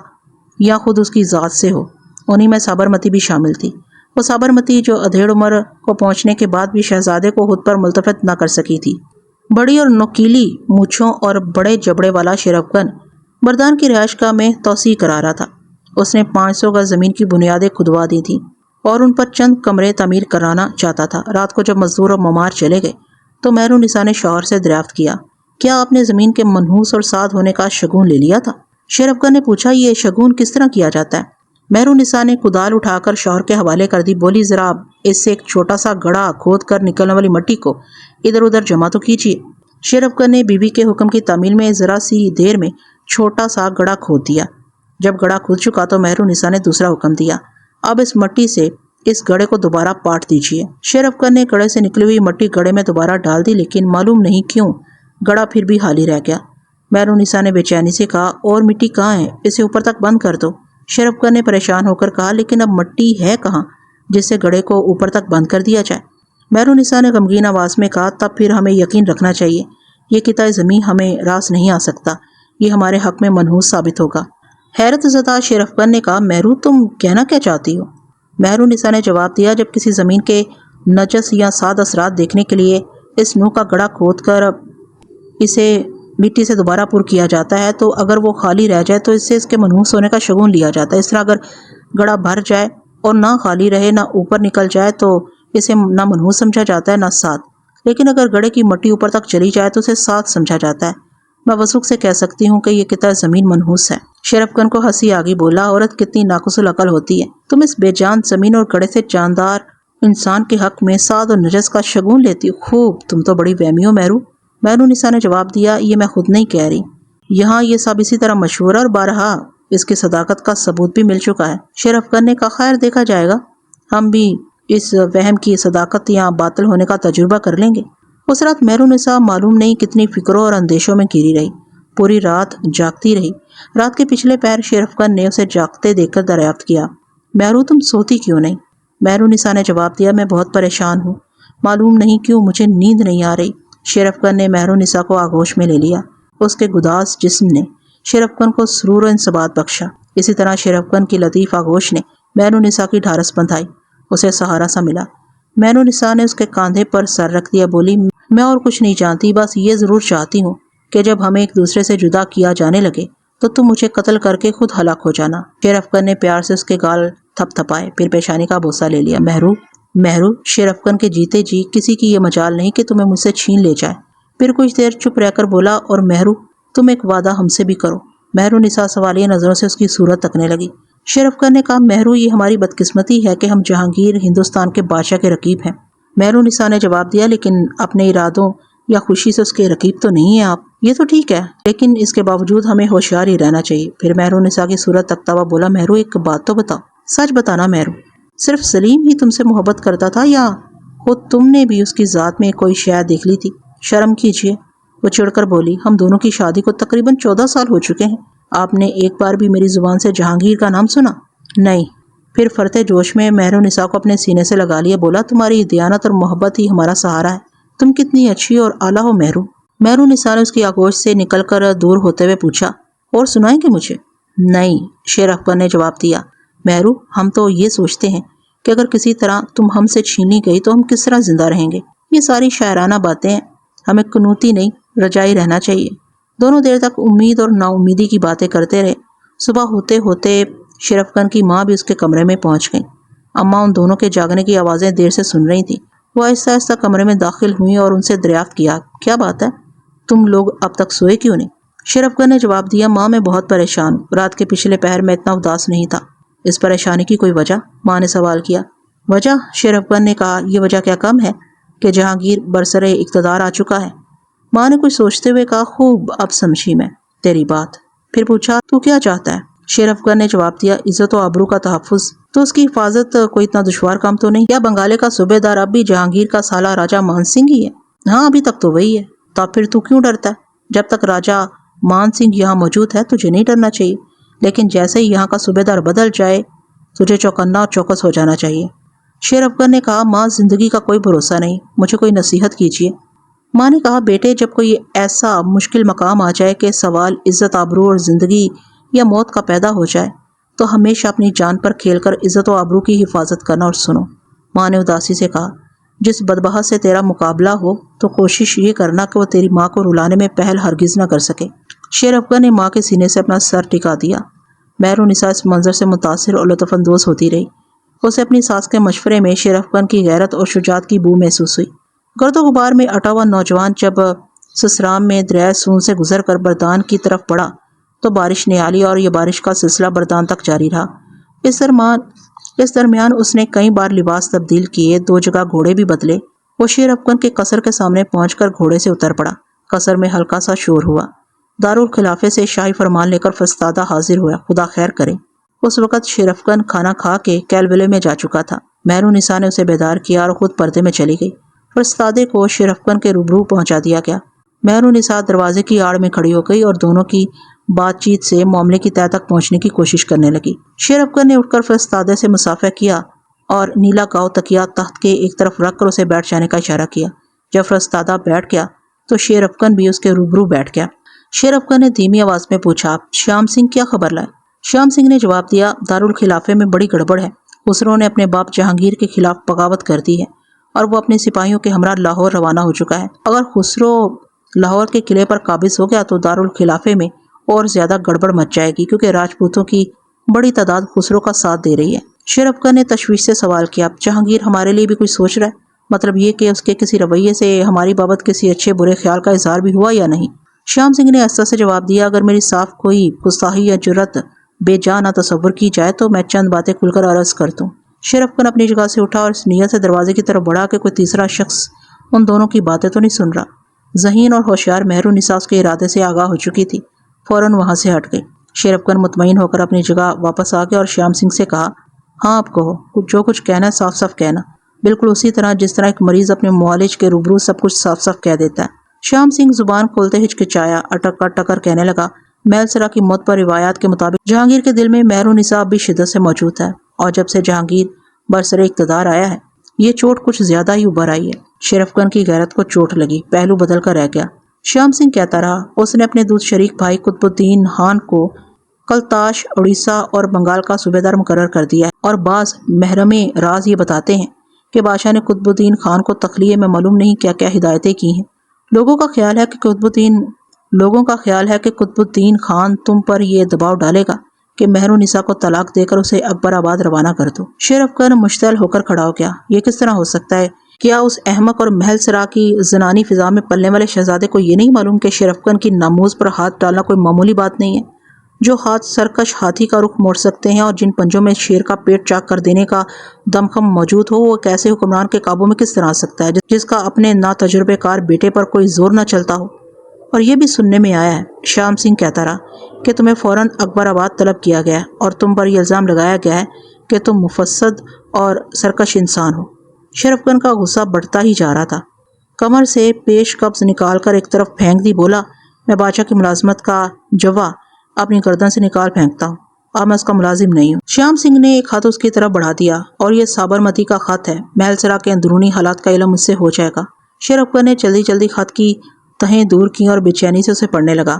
یا خود اس کی ذات سے ہو۔ انہی میں سابرمتی بھی شامل تھی، وہ سابرمتی جو ادھیڑ عمر کو پہنچنے کے بعد بھی شہزادے کو خود پر ملتفت نہ کر سکی تھی۔ بڑی اور نوکیلی مونچھوں اور بڑے جبڑے والا شرفکن مردان کی رہائش گاہ میں توسیع کرا رہا تھا۔ اس نے 500 گز زمین کی بنیادیں کھدوا دی تھیں اور ان پر چند کمرے تعمیر کرانا چاہتا تھا۔ رات کو جب مزدور اور ممار چلے گئے تو مہرالنساء نے شوہر سے دریافت کیا، کیا آپ نے زمین کے منحوس اور ساد ہونے کا شگون لے لیا تھا؟ شرفکن نے پوچھا، یہ شگون کس طرح کیا جاتا ہے؟ مہرالنساء نے کدال اٹھا کر شوہر کے حوالے کر دی، بولی ذرا اس سے ایک چھوٹا سا گڑھا کھود کر نکلنے والی مٹی کو ادھر ادھر جمع تو کیجیے۔ شرفکن نے بیوی کے حکم کی تعمیل میں ذرا سی دیر میں چھوٹا سا گڑھا کھود دیا۔ جب گڑھا کھود چکا تو مہرالنساء نے دوسرا حکم دیا، اب اس مٹی سے اس گڑھے کو دوبارہ پاٹ دیجیے۔ شرفکن نے گڑھے سے نکلی ہوئی مٹی گڑھے میں دوبارہ ڈال دی، لیکن معلوم نہیں کیوں گڑھا پھر بھی خالی رہ گیا۔ مہرالنساء نے بے چینی سے کہا، اور مٹی کہاں ہے؟ اسے اوپر تک بند کر دو۔ شرفکن نے پریشان ہو کر کہا، لیکن اب مٹی ہے کہاں جس سے گڑھے کو اوپر تک بند کر دیا جائے؟ مہرالنساء نے غمگین آواز میں کہا، تب پھر ہمیں یقین رکھنا چاہیے، یہ قطعہ زمین ہمیں راس نہیں آ سکتا، یہ ہمارے حق میں منحوس ثابت ہوگا۔ حیرت زدہ شرفکن نے کہا، مہرو تم کہنا کیا چاہتی ہو؟ مہرالنساء نے جواب دیا، جب کسی زمین کے نجس یا ساد اثرات دیکھنے کے لیے اس نوع کا گڑھا کھود کر اسے مٹی سے دوبارہ پر کیا جاتا ہے تو اگر وہ خالی رہ جائے تو اس سے اس کے منحوس ہونے کا شگون لیا جاتا ہے۔ اس طرح اگر گڑھا بھر جائے اور نہ خالی رہے نہ اوپر نکل جائے تو اسے نہ منحوس سمجھا جاتا ہے نہ ساد، لیکن اگر گڑھے کی مٹی اوپر تک چلی جائے تو اسے ساد سمجھا جاتا ہے۔ میں وثوق سے کہہ سکتی ہوں کہ یہ قطعہ زمین منحوس ہے۔ شرفکن کو ہنسی آگی، بولا، عورت کتنی ناقص العقل ہوتی ہے، تم اس بے جان زمین اور گڑھے سے جاندار انسان کے حق میں ساد اور نجس کا شگون لیتی ہو، خوب، تم تو بڑی وہمی ہو مہرو۔ مہرالنساء نے جواب دیا، یہ میں خود نہیں کہہ رہی، یہاں یہ سب اسی طرح مشہور ہے اور بارہا اس کی صداقت کا ثبوت بھی مل چکا ہے۔ شرفکن نے کہا، خیر دیکھا جائے گا، ہم بھی اس وہم کی صداقت یا باطل ہونے کا تجربہ کر لیں گے۔ اس رات مہرالنساء معلوم نہیں کتنی فکروں اور اندیشوں میں گھری رہی، پوری رات جاگتی رہی۔ رات کے پچھلے پہر شرفکن نے اسے جاگتے دیکھ کر دریافت کیا، مہرو تم سوتی کیوں نہیں؟ مہرالنساء نے جواب دیا، میں بہت پریشان ہوں، معلوم نہیں کیوں مجھے نیند نہیں آ رہی۔ شرفکن نے مہرالنساء کو آغوش میں لے لیا، اس کے گداز جسم نے شرفکن کو سرور و انصبات بخشا۔ اسی طرح شرفکن کی لطیف آغوش نے مہرالنساء کی ڈھارس بندھائی، اسے سہارا سا ملا۔ مہرالنساء نے اس کے کاندھے پر سر رکھ دیا، بولی، میں اور کچھ نہیں جانتی، بس یہ ضرور چاہتی ہوں کہ جب ہمیں ایک دوسرے سے جدا کیا جانے لگے تو تم مجھے قتل کر کے خود ہلاک ہو جانا۔ شرفکن نے پیار سے اس کے گال تھپ تھپائے، پھر پیشانی کا بوسہ لے لیا۔ مہرو، شرفکن کے جیتے جی کسی کی یہ مجال نہیں کہ تمہیں مجھ سے چھین لے جائے۔ پھر کچھ دیر چپ رہ کر بولا، اور مہرو تم ایک وعدہ ہم سے بھی کرو۔ مہرالنساء سوالیہ نظروں سے اس کی صورت تکنے لگی۔ شرفکن نے کہا، مہرو یہ ہماری بدقسمتی ہے کہ ہم جہانگیر ہندوستان کے بادشاہ کے رقیب ہیں۔ مہرالنساء نے جواب دیا، لیکن اپنے ارادوں یا خوشی سے اس کے رقیب تو نہیں ہیں آپ۔ یہ تو ٹھیک ہے، لیکن اس کے باوجود ہمیں ہوشیار ہی رہنا چاہیے۔ پھر مہرالنساء کی صورت تکتا ہوا بولا، مہرو ایک بات تو بتاؤ، سچ بتانا مہرو، صرف سلیم ہی تم سے محبت کرتا تھا یا خود تم نے بھی اس کی ذات میں کوئی شے دیکھ لی تھی؟ شرم کیجیے۔ وہ چڑھ کر بولی، ہم دونوں کی شادی کو تقریباً 14 سال ہو چکے ہیں، آپ نے ایک بار بھی میری زبان سے جہانگیر کا نام سنا؟ نہیں۔ پھر فرتے جوش میں مہرالنساء کو اپنے سینے سے لگا لیا، بولا، تمہاری دیانت اور محبت ہی ہمارا سہارا ہے، تم کتنی اچھی اور اعلیٰ ہو مہرو۔ مہرالنساء نے اس کی آغوش سے نکل کر دور ہوتے ہوئے پوچھا، اور سنائیں گے مجھے؟ نہیں، شرفکن نے جواب دیا، مہرو ہم تو یہ سوچتے ہیں کہ اگر کسی طرح تم ہم سے چھینی گئی تو ہم کس طرح زندہ رہیں گے۔ یہ ساری شاعرانہ باتیں ہیں، ہمیں قنوتی نہیں رجائی رہنا چاہیے۔ دونوں دیر تک امید اور نا امیدی کی باتیں کرتے رہے۔ صبح ہوتے ہوتے شرفکن کی ماں بھی اس کے کمرے میں پہنچ گئی۔ اماں ان دونوں کے جاگنے کی آوازیں دیر سے سن رہی تھیں۔ وہ آہستہ آہستہ کمرے میں داخل ہوئیں اور ان سے دریافت کیا، کیا بات ہے، تم لوگ اب تک سوئے کیوں نہیں؟ شرفکن نے جواب دیا، ماں میں بہت پریشان ہوں، رات کے پچھلے پہر میں اتنا اداس نہیں تھا۔ اس پریشانی کی کوئی وجہ؟ ماں نے سوال کیا۔ وجہ؟ شرفکن نے کہا، یہ وجہ کیا کم ہے کہ جہانگیر برسر اقتدار آ چکا ہے۔ ماں نے کچھ سوچتے ہوئے کہا، خوب، اب سمجھی میں تیری بات۔ پھر پوچھا، تو کیا چاہتا ہے؟ شرفکن نے جواب دیا، عزت و آبرو کا تحفظ، تو اس کی حفاظت کوئی اتنا دشوار کام تو نہیں؟ کیا بنگالے کا صوبے دار اب بھی جہانگیر کا سالہ راجہ مان سنگھ ہی ہے؟ ہاں، ابھی تک تو وہی ہے۔ تو پھر تو کیوں ڈرتا ہے؟ جب تک راجہ مان سنگھ یہاں موجود ہے تجھے نہیں ڈرنا چاہیے، لیکن جیسے ہی یہاں کا صوبے دار بدل جائے تجھے چوکنا اور چوکس ہو جانا چاہیے۔ شیر افغان نے کہا ماں زندگی کا کوئی بھروسہ نہیں، مجھے کوئی نصیحت کیجیے۔ ماں نے کہا بیٹے جب کوئی ایسا مشکل مقام آ جائے کہ سوال عزت آبرو اور زندگی یا موت کا پیدا ہو جائے تو ہمیشہ اپنی جان پر کھیل کر عزت و آبرو کی حفاظت کرنا اور سنو۔ ماں نے اداسی سے کہا جس بدبہا سے تیرا مقابلہ ہو تو کوشش یہ کرنا کہ وہ تیری ماں کو رلانے میں پہل ہرگز نہ کر سکے۔ شیر افغان نے ماں کے سینے سے اپنا سر ٹکا دیا۔ مہرالنساء اس منظر سے متاثر اور لطف اندوز ہوتی رہی۔ اسے اپنی ساس کے مشورے میں شیر افغان کی غیرت اور شجاعت کی بو محسوس ہوئی۔ گرد و غبار میں اٹا ہوا نوجوان جب سسرام میں دریائے سون سے گزر کر بردان کی طرف بڑھا تو بارش نہالی اور یہ بارش کا سلسلہ بردان تک جاری رہا۔ اس درمیان اس نے کئی بار لباس تبدیل کیے، 2 جگہ گھوڑے بھی بدلے۔ وہ شیر افغان کے قصر کے سامنے پہنچ کر گھوڑے سے اتر پڑا۔ قصر میں ہلکا سا شور ہوا۔ دارالخلافے سے شاہی فرمان لے کر فرستادہ حاضر ہوا، خدا خیر کرے۔ اس وقت شیر افغان کھانا کھا کے کیلولے میں جا چکا تھا۔ مہرالنساء نے اسے بیدار کیا اور خود پردے میں چلی گئی۔ فرستادے کو شیر افغان کے روبرو پہنچا دیا گیا۔ مہرالنساء دروازے کی آڑ میں کھڑی ہو گئی اور دونوں کی بات چیت سے معاملے کی تہہ تک پہنچنے کی کوشش کرنے لگی۔ شیر افغان نے اٹھ کر فرستادے سے مصافحہ کیا اور نیلا گاؤ تکیہ تخت کے ایک طرف رکھ کر اسے بیٹھ جانے کا اشارہ کیا۔ جب فرستادہ بیٹھ گیا تو شیر افغان بھی اس کے روبرو بیٹھ گیا۔ شیر افغان نے دھیمی آواز میں پوچھا شیام سنگھ کیا خبر لائے؟ شیام سنگھ نے جواب دیا دارالخلافے میں بڑی گڑبڑ ہے۔ خسرو نے اپنے باپ جہانگیر کے خلاف بغاوت کر دی ہے اور وہ اپنے سپاہیوں کے ہمراہ لاہور روانہ ہو چکا ہے۔ اگر خسرو لاہور کے قلعے پر قابض ہو گیا تو دارالخلافے میں اور زیادہ گڑبڑ مچ جائے گی کیونکہ راجپوتوں کی بڑی تعداد خسرو کا ساتھ دے رہی ہے۔ شیر افغان نے تشویش سے سوال کیا جہانگیر ہمارے لیے بھی کچھ سوچ رہا ہے؟ مطلب یہ کہ اس کے کسی رویے سے ہماری بابت کسی اچھے برے خیال کا اظہار بھی ہوا یا نہیں؟ شیام سنگھ نے آہستہ سے جواب دیا اگر میری صاف کوئی گستاخی یا جرت بے جا نہ تصور کی جائے تو میں چند باتیں کھل کر عرض کر دوں۔ شیر افغان اپنی جگہ سے اٹھا اور اس نیت سے دروازے کی طرف بڑھا کہ کوئی تیسرا شخص ان دونوں کی باتیں تو نہیں سن رہا۔ ذہین اور ہوشیار مہرالنساء اس کے ارادے سے آگاہ ہو چکی تھی، فوراً وہاں سے ہٹ گئی۔ شیر افغان مطمئن ہو کر اپنی جگہ واپس آ گیا اور شیام سنگھ سے کہا ہاں اب کہو، جو کچھ کہنا ہے صاف صاف کہنا، بالکل اسی طرح جس طرح ایک مریض اپنے معالج کے روبرو سب کچھ صاف صاف کہہ دیتا ہے۔ شیام سنگھ زبان کھولتے ہچکچایا، اٹکر کہنے لگا میلسرا کی موت پر روایات کے مطابق جہانگیر کے دل میں مہرالنساء اب بھی شدت سے موجود ہے اور جب سے جہانگیر برسر اقتدار آیا ہے یہ چوٹ کچھ زیادہ ہی ابھر آئی ہے۔ شیر افغان کی غیرت کو چوٹ لگی، پہلو بدل کر رہ گیا۔ شیام سنگھ کہتا رہا اس نے اپنے دودھ شریک بھائی قطب الدین خان کو کلتاش، اڑیسہ اور بنگال کا صوبیدار مقرر کر دیا ہے اور بعض محرم راز یہ بتاتے ہیں کہ بادشاہ نے قطب الدین خان کو تخلیے میں معلوم نہیں کیا کیا ہدایتیں کی ہیں۔ لوگوں کا خیال ہے کہ قطب الدین خان تم پر یہ دباؤ ڈالے گا کہ مہرالنساء کو طلاق دے کر اسے اکبر آباد روانہ کر دو۔ شیر افغان مشتعل ہو کر کھڑا ہو گیا، یہ کس طرح ہو سکتا ہے؟ کیا اس احمق اور محل سرا کی زنانی فضا میں پلنے والے شہزادے کو یہ نہیں معلوم کہ شیر افغان کی ناموز پر ہاتھ ڈالنا کوئی معمولی بات نہیں ہے؟ جو ہاتھ سرکش ہاتھی کا رخ موڑ سکتے ہیں اور جن پنجوں میں شیر کا پیٹ چاک کر دینے کا دمخم موجود ہو، وہ کیسے حکمران کے قابو میں کس طرح آ سکتا ہے جس کا اپنے ناتجربے کار بیٹے پر کوئی زور نہ چلتا ہو؟ اور یہ بھی سننے میں آیا ہے، شیام سنگھ کہتا رہا، کہ تمہیں فوراً اکبر آباد طلب کیا گیا ہے اور تم پر یہ الزام لگایا گیا ہے کہ تم مفسد اور سرکش انسان ہو۔ شیر افغان کا غصہ بڑھتا ہی جا رہا تھا۔ کمر سے پیش قبض نکال کر ایک طرف پھینک دی، بولا میں بادشاہ کی ملازمت کا جوا اپنی گردن سے نکال پھینکتا ہوں، اب میں اس کا ملازم نہیں ہوں۔ شیام سنگھ نے ایک خط اس کی طرف بڑھا دیا، اور یہ سابرمتی کا خط ہے، محل سرا کے اندرونی حالات کا علم اس سے ہو جائے گا۔ شیر افغان نے جلدی جلدی خط کی تہیں دور کی اور بے چینی سے اسے پڑھنے لگا۔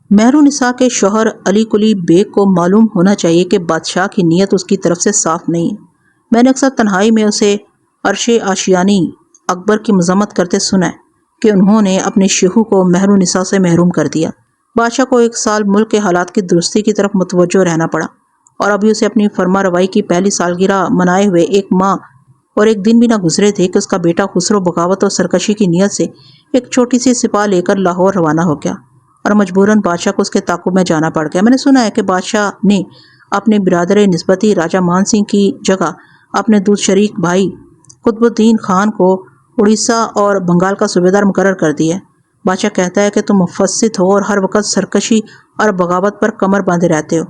مہرالنساء کے شوہر علی قلی بیگ کو معلوم ہونا چاہیے کہ بادشاہ کی نیت اس کی طرف سے صاف نہیں ہے۔ میں نے اکثر تنہائی میں اسے عرش آشیانی اکبر کی مذمت کرتے سنا ہے کہ انہوں نے اپنے شیخو کو مہرالنساء سے محروم کر دیا۔ بادشاہ کو 1 سال ملک کے حالات کی درستی کی طرف متوجہ رہنا پڑا اور ابھی اسے اپنی فرما روائی کی پہلی سالگرہ منائے ہوئے 1 ماہ اور 1 دن بھی نہ گزرے تھے کہ اس کا بیٹا خسرو بغاوت اور سرکشی کی نیت سے ایک چھوٹی سی سپاہ لے کر لاہور روانہ ہو گیا اور مجبوراً بادشاہ کو اس کے تعاقب میں جانا پڑ گیا۔ میں نے سنا ہے کہ بادشاہ نے اپنے برادر نسبتی راجہ مان سنگھ کی جگہ اپنے دودھ شریک بھائی قطب الدین خان کو اڑیسہ اور بنگال کا صوبیدار مقرر کر دیا ہے۔ بادشاہ کہتا ہے کہ تم مفسد ہو اور ہر وقت سرکشی اور بغاوت پر کمر باندھے رہتے ہو۔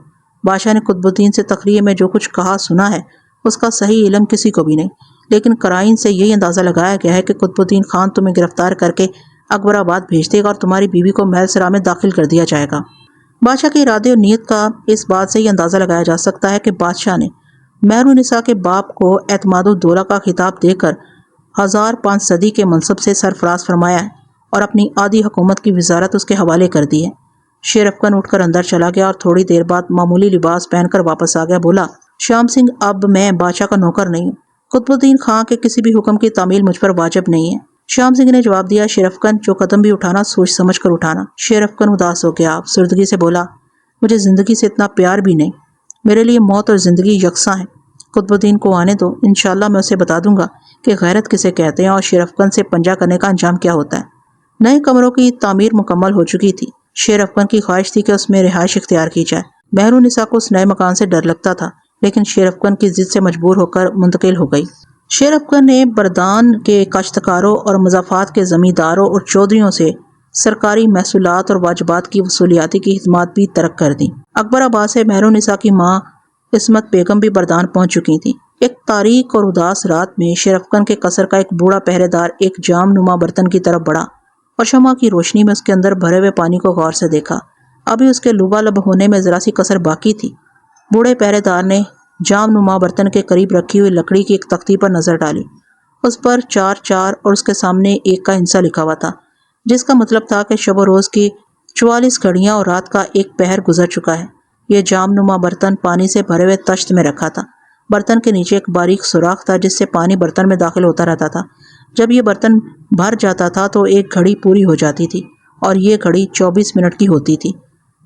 بادشاہ نے قطب الدین سے تخلیے میں جو کچھ کہا سنا ہے اس کا صحیح علم کسی کو بھی نہیں، لیکن قرائن سے یہی اندازہ لگایا گیا ہے کہ قطب الدین خان تمہیں گرفتار کر کے اکبر آباد بھیج دے گا اور تمہاری بیوی کو محل سرا میں داخل کر دیا جائے گا۔ بادشاہ کے ارادے اور نیت کا اس بات سے یہ اندازہ لگایا جا سکتا ہے کہ بادشاہ نے مہرونسا کے باپ کو اعتماد الدولہ کا خطاب دے کر 1005 صدی کے منصب سے سرفراز فرمایا ہے اور اپنی آدھی حکومت کی وزارت اس کے حوالے کر دی ہے۔ شیر افکن اٹھ کر اندر چلا گیا اور تھوڑی دیر بعد معمولی لباس پہن کر واپس آ گیا۔ بولا، شام سنگھ، اب میں بادشاہ کا نوکر نہیں ہوں۔ قطب الدین خان کے کسی بھی حکم کی تعمیل مجھ پر واجب نہیں ہے۔ شام سنگھ نے جواب دیا، شیر افکن، جو قدم بھی اٹھانا سوچ سمجھ کر اٹھانا۔ شیر افکن اداس ہو گیا، افسردگی سے بولا، مجھے زندگی سے اتنا پیار بھی نہیں، میرے لیے موت اور زندگی یکساں ہیں۔ قطب الدین کو آنے دو، انشاءاللہ میں اسے بتا دوں گا کہ غیرت کسے کہتے ہیں اور شیر افکن سے پنجہ کرنے کا انجام کیا ہوتا ہے۔ نئے کمروں کی تعمیر مکمل ہو چکی تھی۔ شیر افکن کی خواہش تھی کہ اس میں رہائش اختیار کی جائے۔ مہرونسا کو اس نئے مکان سے ڈر لگتا تھا، لیکن شیر افکن کی ضد سے مجبور ہو کر منتقل ہو گئی۔ شیر افکن نے بردان کے کاشتکاروں اور مضافات کے زمینداروں اور چودھریوں سے سرکاری محصولات اور واجبات کی وصولیاتی کی خدمات بھی ترک کر دیں۔ اکبر آباد سے مہرونسا کی ماں عصمت بیگم بھی بردان پہنچ چکی تھیں۔ ایک تاریک اور اداس رات میں شیر افکن کے قصر کا ایک بوڑھا پہرے دار ایک جام نما برتن کی طرف بڑھا اور شمع کی روشنی میں اس کے اندر بھرے ہوئے پانی کو غور سے دیکھا۔ ابھی اس کے لبالب ہونے میں ذرا سی کسر باقی تھی۔ بوڑھے پہرے دار نے جام نما برتن کے قریب رکھی ہوئی لکڑی کی ایک تختی پر نظر ڈالی۔ اس پر 4 اور اس کے سامنے 1 کا ہندسہ لکھا ہوا تھا، جس کا مطلب تھا کہ شب و روز کی 44 گھڑیاں اور رات کا 1 پہر گزر چکا ہے۔ یہ جام نما برتن پانی سے بھرے ہوئے تشت میں رکھا تھا۔ برتن کے نیچے ایک باریک سوراخ تھا جس سے پانی برتن میں داخل ہوتا رہتا تھا۔ جب یہ برتن بھر جاتا تھا تو 1 گھڑی پوری ہو جاتی تھی اور یہ گھڑی 24 منٹ کی ہوتی تھی۔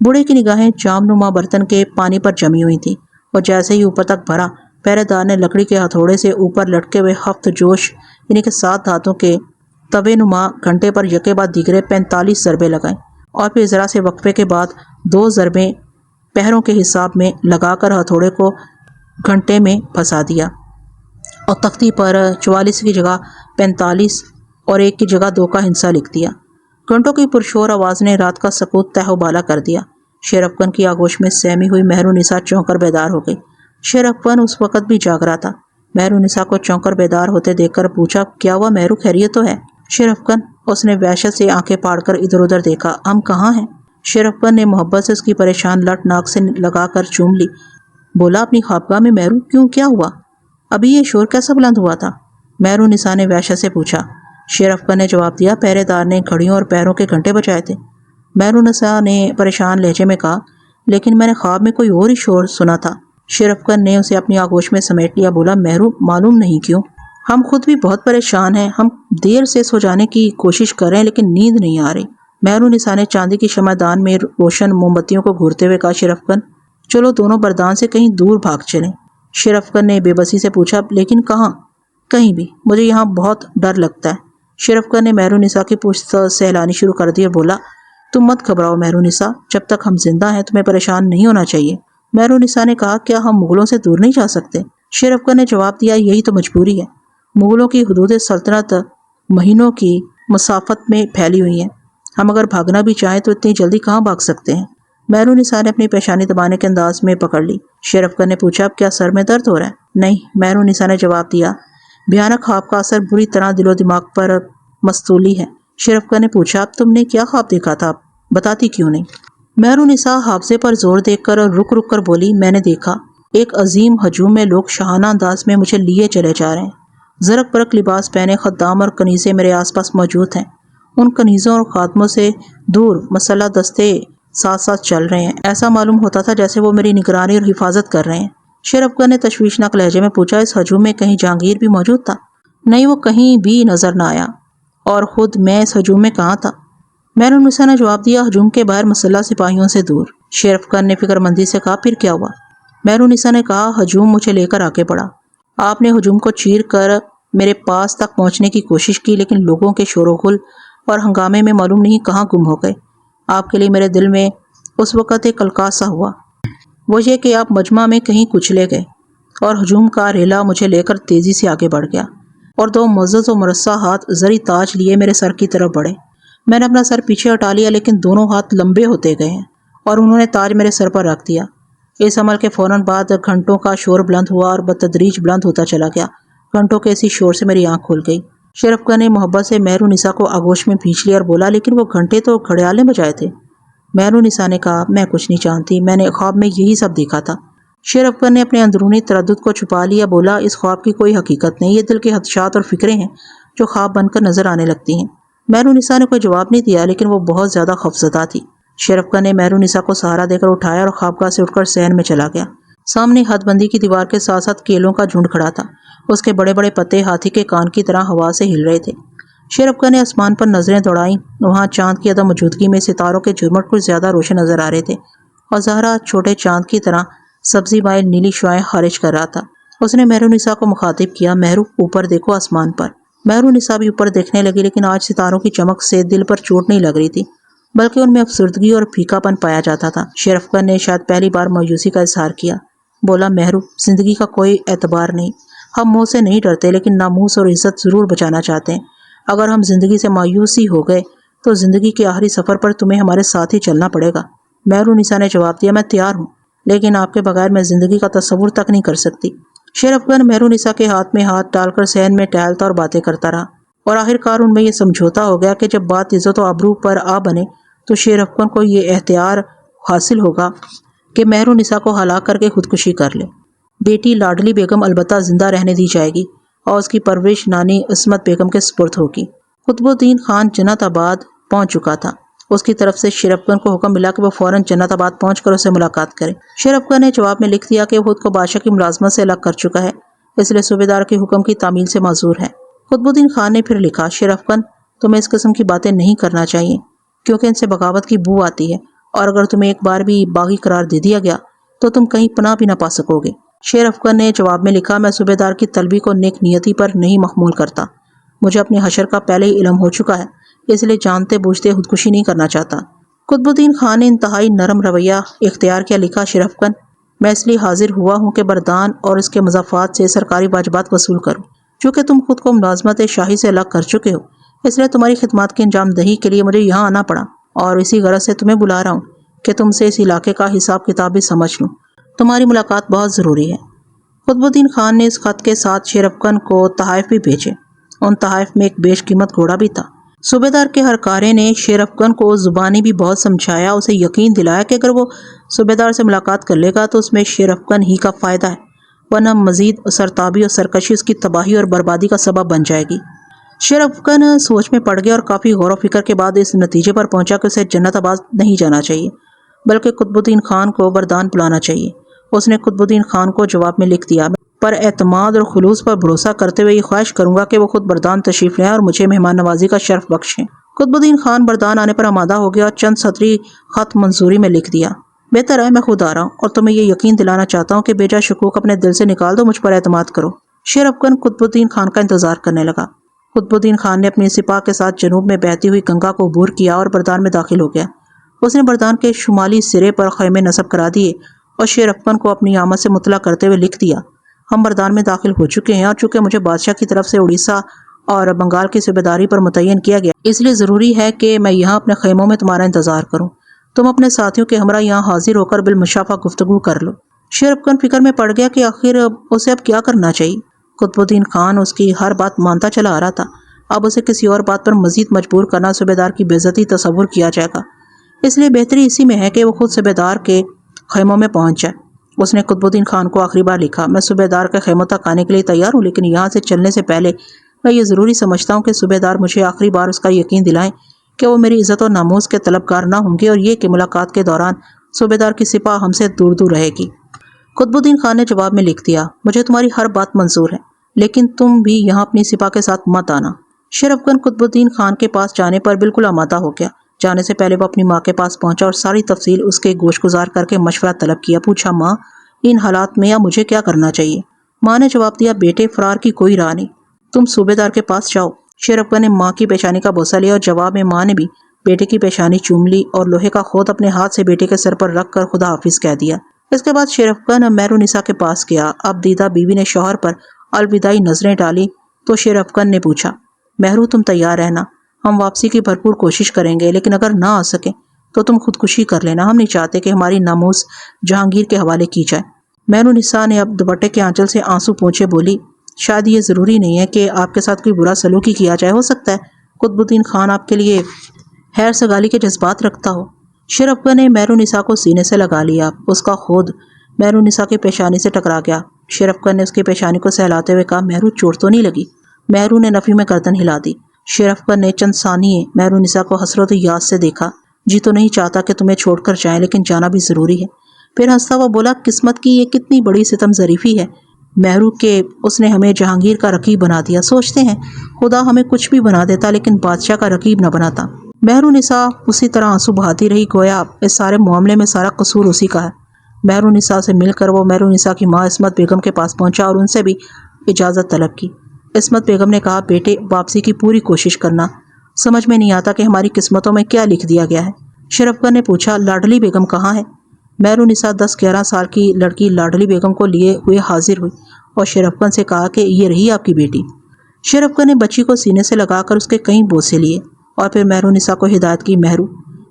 بوڑھے کی نگاہیں جام نما برتن کے پانی پر جمی ہوئی تھیں اور جیسے ہی اوپر تک بھرا، پہرے دار نے لکڑی کے ہتھوڑے سے اوپر لٹکے ہوئے 7 جوش یعنی کہ 7 دھاتوں کے توے نما گھنٹے پر یکے بعد دیگرے 45 ضربے لگائیں اور پھر ذرا سے وقفے کے بعد 2 ضربیں پہروں کے حساب میں لگا کر ہتھوڑے کو گھنٹے میں پھنسا دیا اور تختی پر 44 کی جگہ 45 اور 1 کی جگہ 2 کا ہندسہ لکھ دیا۔ گھنٹوں کی پرشور آواز نے رات کا سکوت تہ و بالا کر دیا۔ شیر افکن کی آغوش میں سہمی ہوئی مہرونسا چونک کر بیدار ہو گئی۔ شیر افکن اس وقت بھی جاگ رہا تھا۔ مہرونسا کو چونک کر بیدار ہوتے دیکھ کر پوچھا، کیا ہوا مہرو، خیریت تو ہے؟ شیر افکن، اس نے وحشت سے آنکھیں پاڑ کر ادھر ادھر دیکھا، ہم کہاں ہیں؟ شیر افکن نے محبت سے اس کی پریشان لٹ ناک سے لگا کر چوم لی۔ بولا، اپنی خوابگاہ میں مہرو، کیوں، کیا ہوا؟ ابھی یہ شور کیسا بلند ہوا تھا؟ مہرونسا نے وحشت سے پوچھا۔ شیر افکن نے جواب دیا، پہرے دار نے گھڑیوں اور پہروں کے گھنٹے بجائے تھے۔ مہرونسا نے پریشان لہجے میں کہا، لیکن میں نے خواب میں کوئی اور ہی شور سنا تھا۔ شیر افکن نے اسے اپنی آغوش میں سمیٹ لیا۔ بولا، مہرو، معلوم نہیں کیوں ہم خود بھی بہت پریشان ہیں، ہم دیر سے سو جانے کی کوشش کر رہے ہیں لیکن نیند نہیں آ رہی۔ مہرونسا نے چاندی کی شمع دان میں روشن موم بتیوں کو گھورتے ہوئے کہا، شیر افکن، چلو دونوں بردان سے کہیں دور بھاگ چلیں۔ شیر افکن نے بے بسی سے پوچھا، لیکن کہاں؟ کہیں بھی، مجھے یہاں بہت ڈر لگتا ہے۔ شیر افکن نے مہرونسا کی پوچھ سہلانی شروع کر دی اور بولا، تم مت گھبراؤ مہرونسا، جب تک ہم زندہ ہیں تمہیں پریشان نہیں ہونا چاہیے۔ مہرونسا نے کہا، کیا ہم مغلوں سے دور نہیں جا سکتے؟ شیر افکن نے جواب دیا، یہی تو مجبوری ہے، مغلوں کی حدود سلطنت مہینوں کی مسافت میں پھیلی ہوئی ہیں، ہم اگر بھاگنا بھی چاہیں تو اتنی جلدی کہاں بھاگ سکتے ہیں؟ مہرونسا نے اپنی پیشانی دبانے کے انداز میں پکڑ لی۔ شیر افکن نے پوچھا، اب کیا سر میں درد ہو رہا ہے؟ نہیں، مہرونسا نے جواب دیا، بھیانک خواب کا اثر بری طرح دل و دماغ پر مستولی ہے۔ شیر افکن نے پوچھا، اب تم نے کیا خواب دیکھا تھا، بتاتی کیوں نہیں؟ مہرونسا حافظے پر زور دے کر رک رک کر بولی، میں نے دیکھا ایک عظیم ہجوم میں لوگ شاہانہ انداز میں مجھے لیے چلے جا رہے ہیں۔ زرق برق لباس پہنے خدام اور کنیزیں میرے آس پاس موجود ہیں۔ ان کنیزوں اور خادموں سے دور مسلح دستے ساتھ ساتھ چل رہے ہیں، ایسا معلوم ہوتا تھا جیسے وہ میری نگرانی اور حفاظت کر رہے ہیں۔ شیر افکن نے تشویشناک لہجے میں پوچھا، اس ہجوم میں کہیں جہانگیر بھی موجود تھا؟ نہیں، وہ کہیں بھی نظر نہ آیا، اور خود میں اس ہجوم میں کہاں تھا؟ مہرونسا نے جواب دیا، ہجوم کے باہر مسلح سپاہیوں سے دور۔ شیر افکن نے فکر مندی سے کہا، پھر کیا ہوا؟ مہرونسا نے کہا، ہجوم مجھے لے کر آگے بڑھا، آپ نے ہجوم کو چیر کر میرے پاس تک پہنچنے کی کوشش کی، لیکن لوگوں کے شور و غل اور ہنگامے میں معلوم نہیں کہاں گم ہو گئے۔ آپ کے لیے میرے دل میں اس وقت ایک الکا سا ہوا، وہ یہ کہ آپ مجمع میں کہیں کچلے گئے اور ہجوم کا ریلا مجھے لے کر تیزی سے آگے بڑھ گیا اور 2 معزز و مرصع ہاتھ زری تاج لیے میرے سر کی طرف بڑھے۔ میں نے اپنا سر پیچھے ہٹا لیا، لیکن دونوں ہاتھ لمبے ہوتے گئے ہیں اور انہوں نے تاج میرے سر پر رکھ دیا۔ اس عمل کے فوراً بعد گھنٹوں کا شور بلند ہوا اور بتدریج بلند ہوتا چلا گیا۔ گھنٹوں کے اسی شور سے میری آنکھ کھل گئی۔ شیر افکن نے محبت سے مہرونسا کو آغوش میں کھینچ لیا اور بولا، لیکن وہ گھنٹے تو گھڑیال نے بجائے تھے۔ مہرونسا نے کہا، میں کچھ نہیں جانتی، میں نے خواب میں یہی سب دیکھا تھا۔ شیر افغان نے اپنے اندرونی تردد کو چھپا لیا، بولا اس خواب کی کوئی حقیقت نہیں، یہ دل کے خدشات اور فکریں ہیں جو خواب بن کر نظر آنے لگتی ہیں۔ مہرونسا نے کوئی جواب نہیں دیا، لیکن وہ بہت زیادہ خوفزدہ تھی۔ شیر افغان نے مہرونسا کو سہارا دے کر اٹھایا اور خوابگاہ سے اٹھ کر صحن میں چلا گیا۔ سامنے حد بندی کی دیوار کے ساتھ ساتھ کیلوں کا جھنڈ کھڑا تھا، اس کے بڑے بڑے پتے ہاتھی کے کان کی طرح ہوا سے ہل رہے تھے۔ شیر افغان نے آسمان پر نظریں دوڑائیں، وہاں چاند کی عدم موجودگی میں ستاروں کے جھرمٹ کچھ زیادہ روشن نظر آ رہے تھے، اور زہرا چھوٹے چاند کی طرح سبزی مائل نیلی شعاعیں خارج کر رہا تھا۔ اس نے مہرونسا کو مخاطب کیا، مہرو اوپر دیکھو آسمان پر۔ مہرونسا بھی اوپر دیکھنے لگی، لیکن آج ستاروں کی چمک سے دل پر چوٹ نہیں لگ رہی تھی، بلکہ ان میں افسردگی اور پھیکا پن پایا جاتا تھا۔ شیر افغان نے شاید پہلی بار مایوسی کا اظہار کیا، بولا مہرو زندگی کا کوئی اعتبار نہیں، ہم موت سے نہیں ڈرتے، لیکن ناموس اور عزت ضرور بچانا چاہتے ہیں۔ اگر ہم زندگی سے مایوس ہی ہو گئے تو زندگی کے آخری سفر پر تمہیں ہمارے ساتھ ہی چلنا پڑے گا۔ مہرونسا نے جواب دیا، میں تیار ہوں، لیکن آپ کے بغیر میں زندگی کا تصور تک نہیں کر سکتی۔ شیر افغان مہرونسا کے ہاتھ میں ہاتھ ڈال کر صحن میں ٹہلتا اور باتیں کرتا رہا، اور آخر کار ان میں یہ سمجھوتا ہو گیا کہ جب بات عزت و آبرو پر آ بنے تو شیر افغان کو یہ اختیار حاصل ہوگا کہ مہرونسا کو ہلاک کر کے خودکشی کر لے۔ بیٹی لاڈلی بیگم البتہ زندہ رہنے دی جائے گی اور اس کی پرورش نانی عصمت بیگم کے سپرد ہوگی۔ قطب الدین خان جنت آباد پہنچ چکا تھا۔ اس کی طرف سے شیر افغان کو حکم ملا کہ وہ فوراً جنت آباد پہنچ کر اسے ملاقات کرے۔ شیر افغان نے جواب میں لکھ دیا کہ وہ خود کو بادشاہ کی ملازمت سے الگ کر چکا ہے، اس لیے صوبیدار کے حکم کی تعمیل سے معذور ہے۔ قطب الدین خان نے پھر لکھا، شیر افغان تمہیں اس قسم کی باتیں نہیں کرنا چاہیے، کیونکہ ان سے بغاوت کی بو آتی ہے، اور اگر تمہیں ایک بار بھی باغی قرار دے دیا گیا تو تم کہیں پناہ بھی نہ پا سکو گے۔ شیر افغان نے جواب میں لکھا، میں صوبیدار کی طلبی کو نیک نیتی پر نہیں محمول کرتا، مجھے اپنے حشر کا پہلے ہی علم ہو چکا ہے، اس لیے جانتے بوجھتے خودکشی نہیں کرنا چاہتا۔ قطب الدین خان نے انتہائی نرم رویہ اختیار کیا، لکھا، شیر افغان میں اس لیے حاضر ہوا ہوں کہ بردان اور اس کے مضافات سے سرکاری واجبات وصول کروں۔ چونکہ تم خود کو ملازمت شاہی سے الگ کر چکے ہو، اس لیے تمہاری خدمات کی انجام دہی کے لیے مجھے یہاں آنا پڑا، اور اسی غرض سے تمہیں بلا رہا ہوں کہ تم سے اس علاقے کا حساب کتاب بھی سمجھ لوں۔ تمہاری ملاقات بہت ضروری ہے۔ قطب الدین خان نے اس خط کے ساتھ شیر افغان کو تحائف بھی بھیجے۔ ان تحائف میں ایک بیش قیمت گھوڑا بھی تھا۔ صوبیدار کے ہر کارے نے شیر افغان کو زبانی بھی بہت سمجھایا، اسے یقین دلایا کہ اگر وہ صوبیدار سے ملاقات کر لے گا تو اس میں شیر افغان ہی کا فائدہ ہے، ورنہ مزید سرتابی اور سرکشی اس کی تباہی اور بربادی کا سبب بن جائے گی۔ شیر افغان سوچ میں پڑ گیا اور کافی غور و فکر کے بعد اس نتیجے پر پہنچا کہ اسے جنت آباد نہیں جانا چاہیے، بلکہ قطب الدین خان کو بردان بلانا چاہیے۔ اس نے قطب الدین خان کو جواب میں لکھ دیا، پر اعتماد اور خلوص پر بھروسہ کرتے ہوئے یہ خواہش کروں گا کہ وہ خود بردان تشریف لیں اور مجھے مہمان نوازی کا شرف بخشیں۔ قطب الدین خان بردان آنے پر آمادہ ہو گیا اور چند سطری خط منظوری میں لکھ دیا، بہتر ہے میں خود آ رہا ہوں، اور تمہیں یہ یقین دلانا چاہتا ہوں کہ بیجا شکوک اپنے دل سے نکال دو، مجھ پر اعتماد کرو۔ شیر افغان قطب الدین خان کا انتظار کرنے لگا۔ قطب الدین خان نے اپنی سپاہ کے ساتھ جنوب میں بہتی ہوئی گنگا کو عبور کیا اور بردان میں داخل ہو گیا۔ اس نے بردان کے شمالی سرے پر خیمے نصب کرا دیے اور شیر افغان کو اپنی آمد سے مطلع کرتے ہوئے لکھ دیا، ہم بردان میں داخل ہو چکے ہیں، اور چونکہ مجھے بادشاہ کی طرف سے اڑیسہ اور بنگال کی صوبیداری پر متعین کیا گیا، اس لیے ضروری ہے کہ میں یہاں اپنے خیموں میں تمہارا انتظار کروں۔ تم اپنے ساتھیوں کے ہمراہ یہاں حاضر ہو کر بالمشافہ گفتگو کر لو۔ شیر افغان فکر میں پڑ گیا کہ آخر اسے اب کیا کرنا چاہیے۔ قطب الدین خان اس کی ہر بات مانتا چلا آ رہا تھا، اب اسے کسی اور بات پر مزید مجبور کرنا صوبیدار کی بے عزتی تصور کیا جائے گا، اس لیے بہتری اسی میں ہے کہ وہ خود صوبیدار کے خیموں میں پہنچ جائے۔ اس نے قطب الدین خان کو آخری بار لکھا، میں صوبیدار کے خیموں تک آنے کے لیے تیار ہوں، لیکن یہاں سے چلنے سے پہلے میں یہ ضروری سمجھتا ہوں کہ صوبیدار مجھے آخری بار اس کا یقین دلائیں کہ وہ میری عزت و ناموس کے طلبگار نہ ہوں گے، اور یہ کہ ملاقات کے دوران صوبیدار کی سپاہ ہم سے دور دور رہے گی۔ قطب الدین خان نے جواب میں لکھ دیا، مجھے تمہاری ہر بات منظور ہے، لیکن تم بھی یہاں اپنی سپاہ کے ساتھ مت آنا۔ شیر افغان قطب الدین خان کے پاس جانے پر بالکل آمادہ ہو گیا۔ جانے سے پہلے وہ اپنی ماں کے پاس پہنچا اور ساری تفصیل اس کے گوش گزار کر کے مشورہ طلب کیا۔ پوچھا، ماں ان حالات میں مجھے کیا کرنا چاہیے؟ ماں نے جواب دیا، بیٹے فرار کی کوئی راہ نہیں، تم صوبیدار کے پاس جاؤ۔ شیر افغان نے ماں کی پیشانی کا بوسہ لیا اور جواب میں ماں نے بھی بیٹے کی پیشانی چوم لی اور لوہے کا خود اپنے ہاتھ سے بیٹے کے سر پر رکھ کر خدا حافظ کہہ دیا۔ اس کے بعد شیر افغان مہرونسا کے پاس گیا۔ اب دیدہ بیوی نے شوہر پر الوداعی نظریں ڈالی تو شیر افغان نے پوچھا، مہرو تم تیار رہنا، ہم واپسی کی بھرپور کوشش کریں گے، لیکن اگر نہ آ سکیں تو تم خودکشی کر لینا، ہم نہیں چاہتے کہ ہماری ناموس جہانگیر کے حوالے کی جائے۔ مہرونسا نے اب دوپٹے کے آنچل سے آنسو پونچھے بولی، شاید یہ ضروری نہیں ہے کہ آپ کے ساتھ کوئی برا سلوک ہی کیا جائے، ہو سکتا ہے قطب الدین خان آپ کے لیے خیر سگالی کے جذبات رکھتا ہو۔ شیر افغان نے مہرونسا کو سینے سے لگا لیا، اس کا خود مہرو نسا کی پیشانی سے ٹکرا گیا۔ شرفکن نے اس کی پیشانی کو سہلاتے ہوئے کہا، مہرو چوٹ تو نہیں لگی؟ مہرو نے نفی میں گردن ہلا دی۔ شرفکن نے چند ثانیے مہرو نسا کو حسرت و یاد سے دیکھا۔ جی تو نہیں چاہتا کہ تمہیں چھوڑ کر جائیں، لیکن جانا بھی ضروری ہے۔ پھر ہنستا ہوا بولا، قسمت کی یہ کتنی بڑی ستم ظریفی ہے مہرو کہ اس نے ہمیں جہانگیر کا رقیب بنا دیا۔ سوچتے ہیں خدا ہمیں کچھ بھی بنا دیتا لیکن بادشاہ کا رقیب نہ بناتا۔ مہرو نسا اسی طرح آنسو بہاتی رہی، گویا اس سارے معاملے میں سارا قصور اسی کا ہے۔ مہرو نسا سے مل کر وہ مہرو نسا کی ماں عصمت بیگم کے پاس پہنچا اور ان سے بھی اجازت طلب کی۔ عصمت بیگم نے کہا، بیٹے واپسی کی پوری کوشش کرنا، سمجھ میں نہیں آتا کہ ہماری قسمتوں میں کیا لکھ دیا گیا ہے۔ شرفکن نے پوچھا، لاڈلی بیگم کہاں ہے؟ مہرو نسا 10-11 سال کی لڑکی لاڈلی بیگم کو لیے ہوئے حاضر ہوئی اور شرفکن سے کہا کہ یہ رہی آپ کی بیٹی۔ شرفکن نے بچی کو سینے سے لگا کر اس کے کئی بوسے لیے اور پھر مہرو نسا کو ہدایت کی، مہرو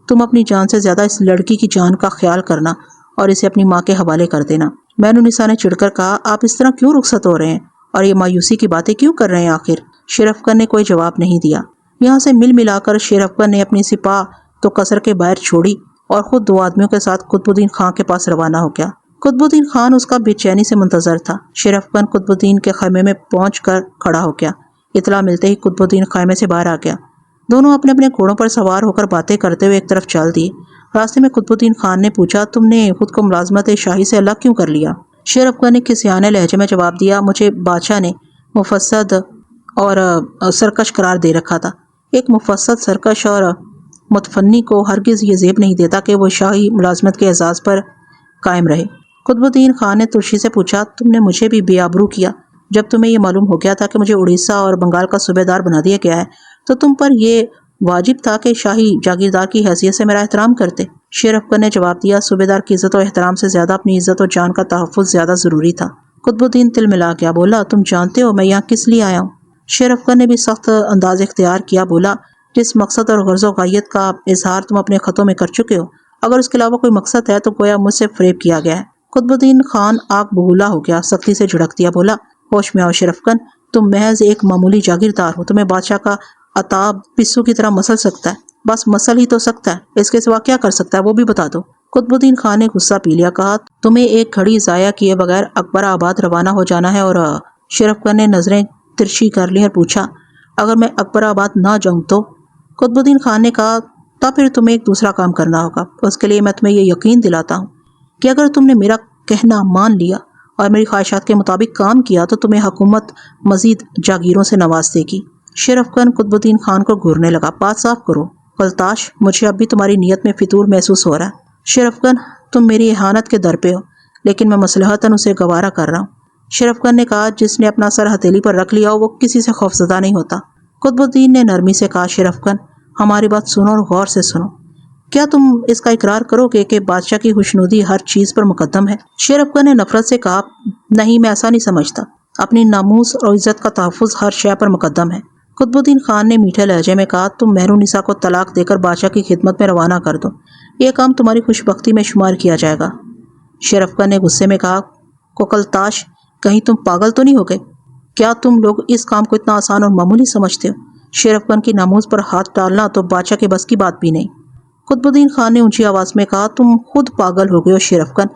تم اپنی جان سے زیادہ اس لڑکی کی جان کا خیال کرنا اور اسے اپنی ماں کے حوالے کر دینا۔ مہرو نسا نے چڑھ کر کہا، آپ اس طرح کیوں رخصت ہو رہے ہیں اور یہ مایوسی کی باتیں کیوں کر رہے ہیں آخر؟ شرفکن نے کوئی جواب نہیں دیا۔ یہاں سے ملا کر شرفکن نے اپنی سپاہ تو قصر کے باہر چھوڑی اور خود 2 آدمیوں کے ساتھ قطب الدین خان کے پاس روانہ ہو گیا۔ قطب الدین خان اس کا بے چینی سے منتظر تھا۔ شرفکن قطب الدین کے خیمے میں پہنچ کر کھڑا ہو گیا۔ اطلاع ملتے ہی قطب الدین خیمے سے باہر آ گیا۔ دونوں اپنے اپنے گھوڑوں پر سوار ہو کر باتیں کرتے ہوئے ایک طرف چل دیے۔ راستے میں قطب الدین خان نے پوچھا، تم نے خود کو ملازمت شاہی سے الگ کیوں کر لیا؟ شرفکن نے کسیانہ لہجے میں جواب دیا، مجھے بادشاہ نے مفسد اور سرکش قرار دے رکھا تھا۔ ایک مفسد، سرکش اور متفنی کو ہرگز یہ زیب نہیں دیتا کہ وہ شاہی ملازمت کے اعزاز پر قائم رہے۔ قطب الدین خان نے ترشی سے پوچھا، تم نے مجھے بھی بے آبرو کیا؟ جب تمہیں یہ معلوم ہو گیا تھا کہ مجھے اڑیسہ اور بنگال کا صوبے دار بنا دیا گیا ہے تو تم پر یہ واجب تھا کہ شاہی جاگیردار کی حیثیت سے میرا احترام کرتے۔ شرفکن نے جواب دیا، صوبے دار کی عزت و احترام سے زیادہ اپنی عزت و جان کا تحفظ زیادہ ضروری تھا۔ قطب الدین تل ملا گیا، بولا، تم جانتے ہو میں یہاں کس لیے آیا ہوں؟ شرفکن نے بھی سخت انداز اختیار کیا، بولا، جس مقصد اور غرض و غایت کا اظہار تم اپنے خطوں میں کر چکے ہو، اگر اس کے علاوہ کوئی مقصد ہے تو گویا مجھ سے فریب کیا گیا ہے۔ قطب الدین خان آگ بگولا ہو گیا، سختی سے جھڑک دیا، بولا، ہوش میں آؤ شرفکن، تم محض ایک معمولی جاگیردار ہو، تمہیں بادشاہ کا عطا پسو کی طرح مسل سکتا ہے، بس مسل ہی تو سکتا ہے، اس کے سوا کیا کر سکتا ہے وہ بھی بتا دو۔ قطب الدین خان نے غصہ پی لیا، کہا، تمہیں ایک گھڑی ضائع کیے بغیر اکبر آباد روانہ ہو جانا ہے؟ اور شرفکن نے نظریں ترچھی کر لی اور پوچھا، اگر میں اکبر آباد نہ جاؤں تو؟ قطب الدین خان نے کہا، تب پھر تمہیں ایک دوسرا کام کرنا ہوگا۔ اس کے لیے میں تمہیں یہ یقین دلاتا ہوں کہ اگر تم نے میرا کہنا مان لیا اور میری خواہشات کے مطابق کام کیا تو تمہیں حکومت مزید جاگیروں سے نواز دے گی۔ شرفکن قطب الدین خان کو گھورنے لگا، بات صاف کرو غلطاش، مجھے اب بھی تمہاری نیت میں فتور محسوس ہو رہا ہے۔ شرفکن، تم میری اہانت کے در پہ ہو، لیکن میں مصلحتاً اسے گوارا کر رہا ہوں۔ شرفکن نے کہا، جس نے اپنا سر ہتھیلی پر رکھ لیا ہو وہ کسی سے خوفزدہ نہیں ہوتا۔ قطب الدین نے نرمی سے کہا، شرفکن ہماری بات سنو اور غور سے سنو، کیا تم اس کا اقرار کرو گے کہ بادشاہ کی خوشنودی ہر چیز پر مقدم ہے؟ شرفکن نے نفرت سے کہا، نہیں، میں ایسا نہیں سمجھتا، اپنی ناموس اور عزت کا تحفظ ہر شے پر مقدم ہے۔ قطب الدین خان نے میٹھے لہجے میں کہا، تم مہرو نسا کو طلاق دے کر بادشاہ کی خدمت میں روانہ کر دو، یہ کام تمہاری خوش بختی میں شمار کیا جائے گا۔ شرفکن نے غصے میں کہا، کوکلتاش، کہیں تم پاگل تو نہیں ہو گئے؟ کیا تم لوگ اس کام کو اتنا آسان اور معمولی سمجھتے ہو؟ شرفکن کی ناموس پر ہاتھ ڈالنا تو بادشاہ کے بس کی بات بھی نہیں۔ قطب الدین خان نے اونچی آواز میں کہا، تم خود پاگل ہو گئے ہو شرفکن،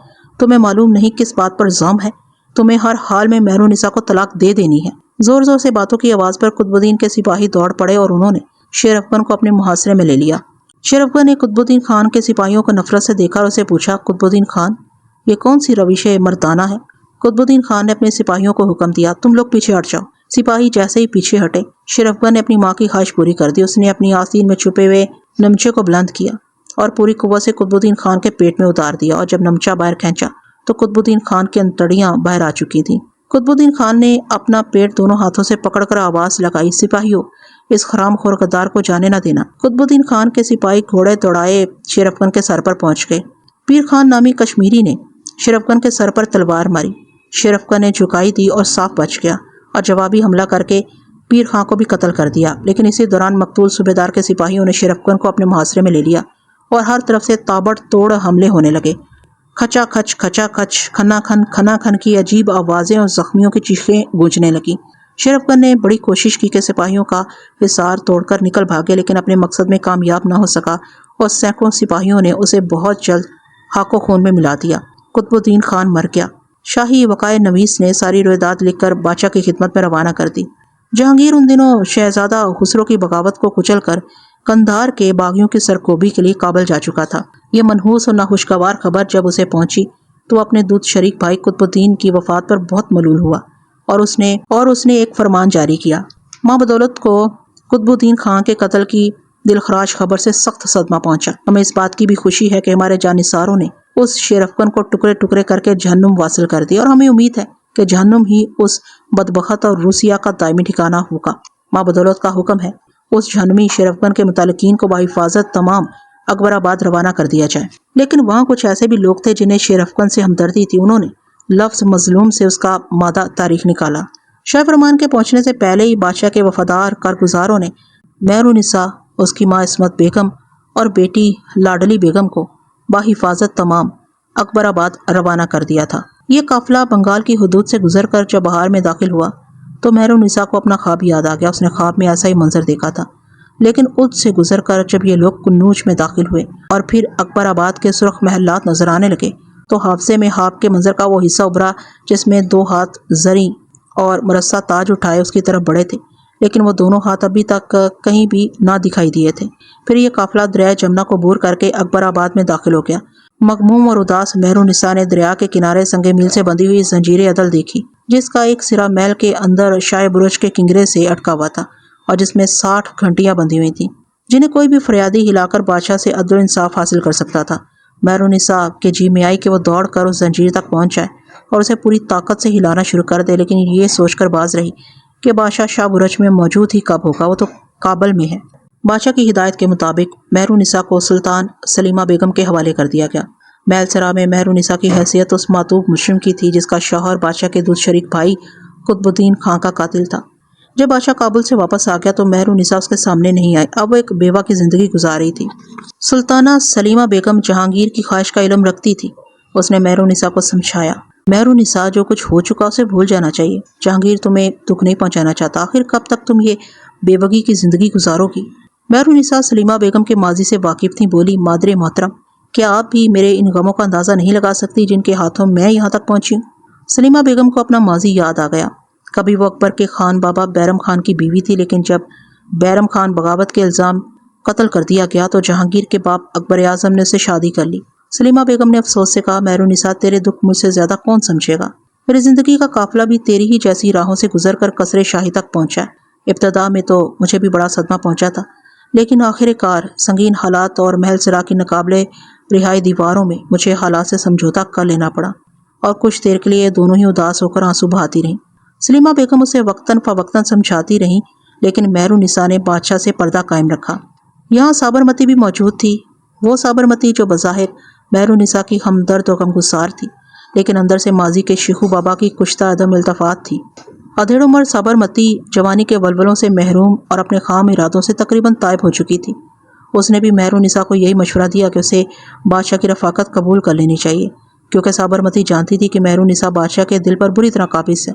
تمہیں معلوم نہیں کس بات پر زوم ہے، تمہیں ہر حال میں مہرو نسا کو طلاق دے دینی ہے۔ زور زور سے باتوں کی آواز پر قطب الدین کے سپاہی دوڑ پڑے اور انہوں نے شرفکن کو اپنے محاصرے میں لے لیا۔ شرفکن نے قطب الدین خان کے سپاہیوں کو نفرت سے دیکھا اور اسے پوچھا، قطب الدین خان، یہ کون سی روش مردانہ ہے؟ قطب الدین خان نے اپنے سپاہیوں کو حکم دیا، تم لوگ پیچھے ہٹ جاؤ۔ سپاہی جیسے ہی پیچھے ہٹے، شرفکن نے اپنی ماں کی خواہش پوری کر دی۔ اس نے اپنی آستین میں چھپے ہوئے نمچے کو بلند کیا اور پوری قوت سے قطب الدین خان کے پیٹ میں اتار دیا، اور جب نمچا باہر کھینچا تو قطب الدین خان کی انتڑیاں باہر آ چکی تھیں۔ قطب الدین خان نے اپنا پیٹ دونوں ہاتھوں سے پکڑ کر آواز لگائی، سپاہیوں، اس حرام خور غدار کو جانے نہ دینا۔ قطب الدین خان کے سپاہی گھوڑے دوڑائے شرفکن کے سر پر پہنچ گئے۔ پیر خان نامی کشمیری نے شرفکن کے سر پر تلوار ماری، شرفکن نے جھکائی دی اور صاف بچ گیا اور جوابی حملہ کر کے پیر خان کو بھی قتل کر دیا۔ لیکن اسی دوران مقتول صوبے دار کے سپاہیوں نے شرفکن کو اپنے محاصرے میں لے لیا اور ہر طرف سے تابڑ توڑ حملے ہونے لگے۔ کھچا کھچ، کھچا کھچ، کھنا کھن کی عجیب آوازیں اور زخمیوں کی چیخیں گونجنے لگیں۔ شرفکن نے بڑی کوشش کی کہ سپاہیوں کا حصار توڑ کر نکل بھاگے، لیکن اپنے مقصد میں کامیاب نہ ہو سکا اور سینکڑوں سپاہیوں نے اسے بہت جلد خاک و خون میں ملا دیا۔ قطب الدین خان مر گیا۔ شاہی وقائے نویس نے ساری روایات لکھ کر بادشاہ کی خدمت میں روانہ کر دی۔ جہانگیر ان دنوں شہزادہ خسرو کی بغاوت کو کچل کر قندھار کے باغیوں کی سرکوبی کے لیے کابل جا چکا تھا۔ یہ منحوس اور ناخوشگوار خبر جب اسے پہنچی تو اپنے دودھ شریک بھائی قطب الدین کی وفات پر بہت ملول ہوا اور اس نے ایک فرمان جاری کیا۔ ماں بدولت کو قطب الدین خان کے قتل کی دلخراش خبر سے سخت صدمہ پہنچا۔ ہمیں اس بات کی بھی خوشی ہے کہ ہمارے جانثاروں نے اس شیر افکن کو ٹکڑے ٹکڑے کر کے جہنم واصل کر دیا، اور ہمیں امید ہے کہ جہنم ہی اس بدبخت اور روسیہ کا دائمی ٹھکانہ ہوگا۔ ماں بدولت کا حکم ہے اس جہنمی شیر افکن کے متعلقین کو بحفاظت تمام اکبر آباد روانہ کر دیا جائے۔ لیکن وہاں کچھ ایسے بھی لوگ تھے جنہیں شیر افکن سے ہمدردی تھی۔ انہوں نے لفظ مظلوم سے اس کا مادہ تاریخ نکالا۔ شاہ فرمان کے پہنچنے سے پہلے ہی بادشاہ کے وفادار کارگزاروں نے مہرالنساء، اس کی ماں عصمت بیگم اور بیٹی لاڈلی بیگم کو بحفاظت تمام اکبر آباد روانہ کر دیا تھا۔ یہ قافلہ بنگال کی حدود سے گزر کر جب بہار میں داخل ہوا تو مہرالنساء کو اپنا خواب یاد آ گیا۔ اس نے خواب میں ایسا ہی منظر دیکھا تھا، لیکن اس سے گزر کر جب یہ لوگ قنوج میں داخل ہوئے اور پھر اکبر آباد کے سرخ محلات نظر آنے لگے تو حافظے میں خواب کے منظر کا وہ حصہ ابھرا جس میں 2 ہاتھ زریں اور مرصع تاج اٹھائے اس کی طرف بڑھے تھے، لیکن وہ دونوں ہاتھ ابھی تک کہیں بھی نہ دکھائی دیے تھے۔ پھر یہ قافلہ دریائے جمنا کو عبور کر کے اکبر آباد میں داخل ہو گیا۔ مغموم اور اداس مہرالنساء نے دریا کے کنارے سنگ میل سے بندھی ہوئی زنجیر عدل دیکھی، جس کا ایک سرا محل کے اندر شاہ برج کے کنگرے سے اٹکا ہوا تھا اور جس میں 60 گھنٹیاں بندھی ہوئی تھیں، جنہیں کوئی بھی فریادی ہلا کر بادشاہ سے عدل و انصاف حاصل کر سکتا تھا۔ مہرالنساء کے جی میں آئی کہ وہ دوڑ کر اس زنجیر تک پہنچ جائے اور اسے پوری طاقت سے ہلانا شروع کر دے، لیکن یہ سوچ کر باز رہی کہ بادشاہ شاہ برج میں موجود ہی کب ہوگا، وہ تو کابل میں ہے۔ بادشاہ کی ہدایت کے مطابق مہرالنساء کو سلطان سلیمہ بیگم کے حوالے کر دیا گیا۔ محل سرا میں مہرالنساء کی حیثیت اس معتوب مجرم کی تھی جس کا شوہر بادشاہ کے دودھ شریک بھائی قطب الدین خان کا قاتل تھا۔ جب بادشاہ کابل سے واپس آ گیا تو مہرالنساء اس کے سامنے نہیں آئی۔ اب وہ ایک بیوہ کی زندگی گزار رہی تھی۔ سلطانہ سلیمہ بیگم جہانگیر کی خواہش کا علم رکھتی تھی۔ اس نے مہرالنساء کو سمجھایا، مہرالنساء جو کچھ ہو چکا اسے بھول جانا چاہیے۔ جہانگیر تمہیں دکھ نہیں پہنچانا چاہتا، آخر کب تک تم یہ بیوگی کی زندگی گزارو گی؟ مہرالنساء سلیمہ بیگم کے ماضی سے واقف تھیں، بولی، مادر محترم، کیا آپ بھی میرے ان غموں کا اندازہ نہیں لگا سکتی جن کے ہاتھوں میں یہاں تک پہنچی ہوں؟ سلیمہ بیگم کو اپنا ماضی یاد آ گیا۔ کبھی وہ اکبر کے خان بابا بیرم خان کی بیوی تھی، لیکن جب بیرم خان بغاوت کے الزام قتل کر دیا گیا تو جہانگیر کے باپ اکبر اعظم نے اسے شادی کر لی۔ سلیمہ بیگم نے افسوس سے کہا، مہرالنساء، تیرے دکھ مجھ سے زیادہ کون سمجھے گا؟ میری زندگی کا قافلہ بھی تیری ہی جیسی راہوں سے گزر کر قصر شاہی تک پہنچا ہے۔ ابتدا میں تو مجھے بھی بڑا صدمہ پہنچا تھا، لیکن آخر کار سنگین حالات اور محل سرا کی ناقابل رہائی دیواروں میں مجھے حالات سے سمجھوتا کر لینا پڑا، اور کچھ دیر کے لیے دونوں ہی اداس ہو کر آنسو بہاتی رہیں۔ سلیمہ بیگم اسے وقتاً فوقتاً سمجھاتی رہیں، لیکن مہرالنساء نے بادشاہ سے پردہ قائم رکھا۔ یہاں سابرمتی بھی موجود تھی، وہ سابرمتی جو بظاہر مہرالنساء کی ہمدرد و غمگسار تھی، لیکن اندر سے ماضی کے شیخو بابا کی کشتہ عدم التفات تھی۔ ادھیڑ عمر سابرمتی جوانی کے ولولوں سے محروم اور اپنے خام ارادوں سے تقریباً تائب ہو چکی تھی۔ اس نے بھی مہرالنساء کو یہی مشورہ دیا کہ اسے بادشاہ کی رفاقت قبول کر لینی چاہیے، کیونکہ سابرمتی جانتی تھی کہ مہرالنساء بادشاہ کے دل پر بری طرح قابض ہے،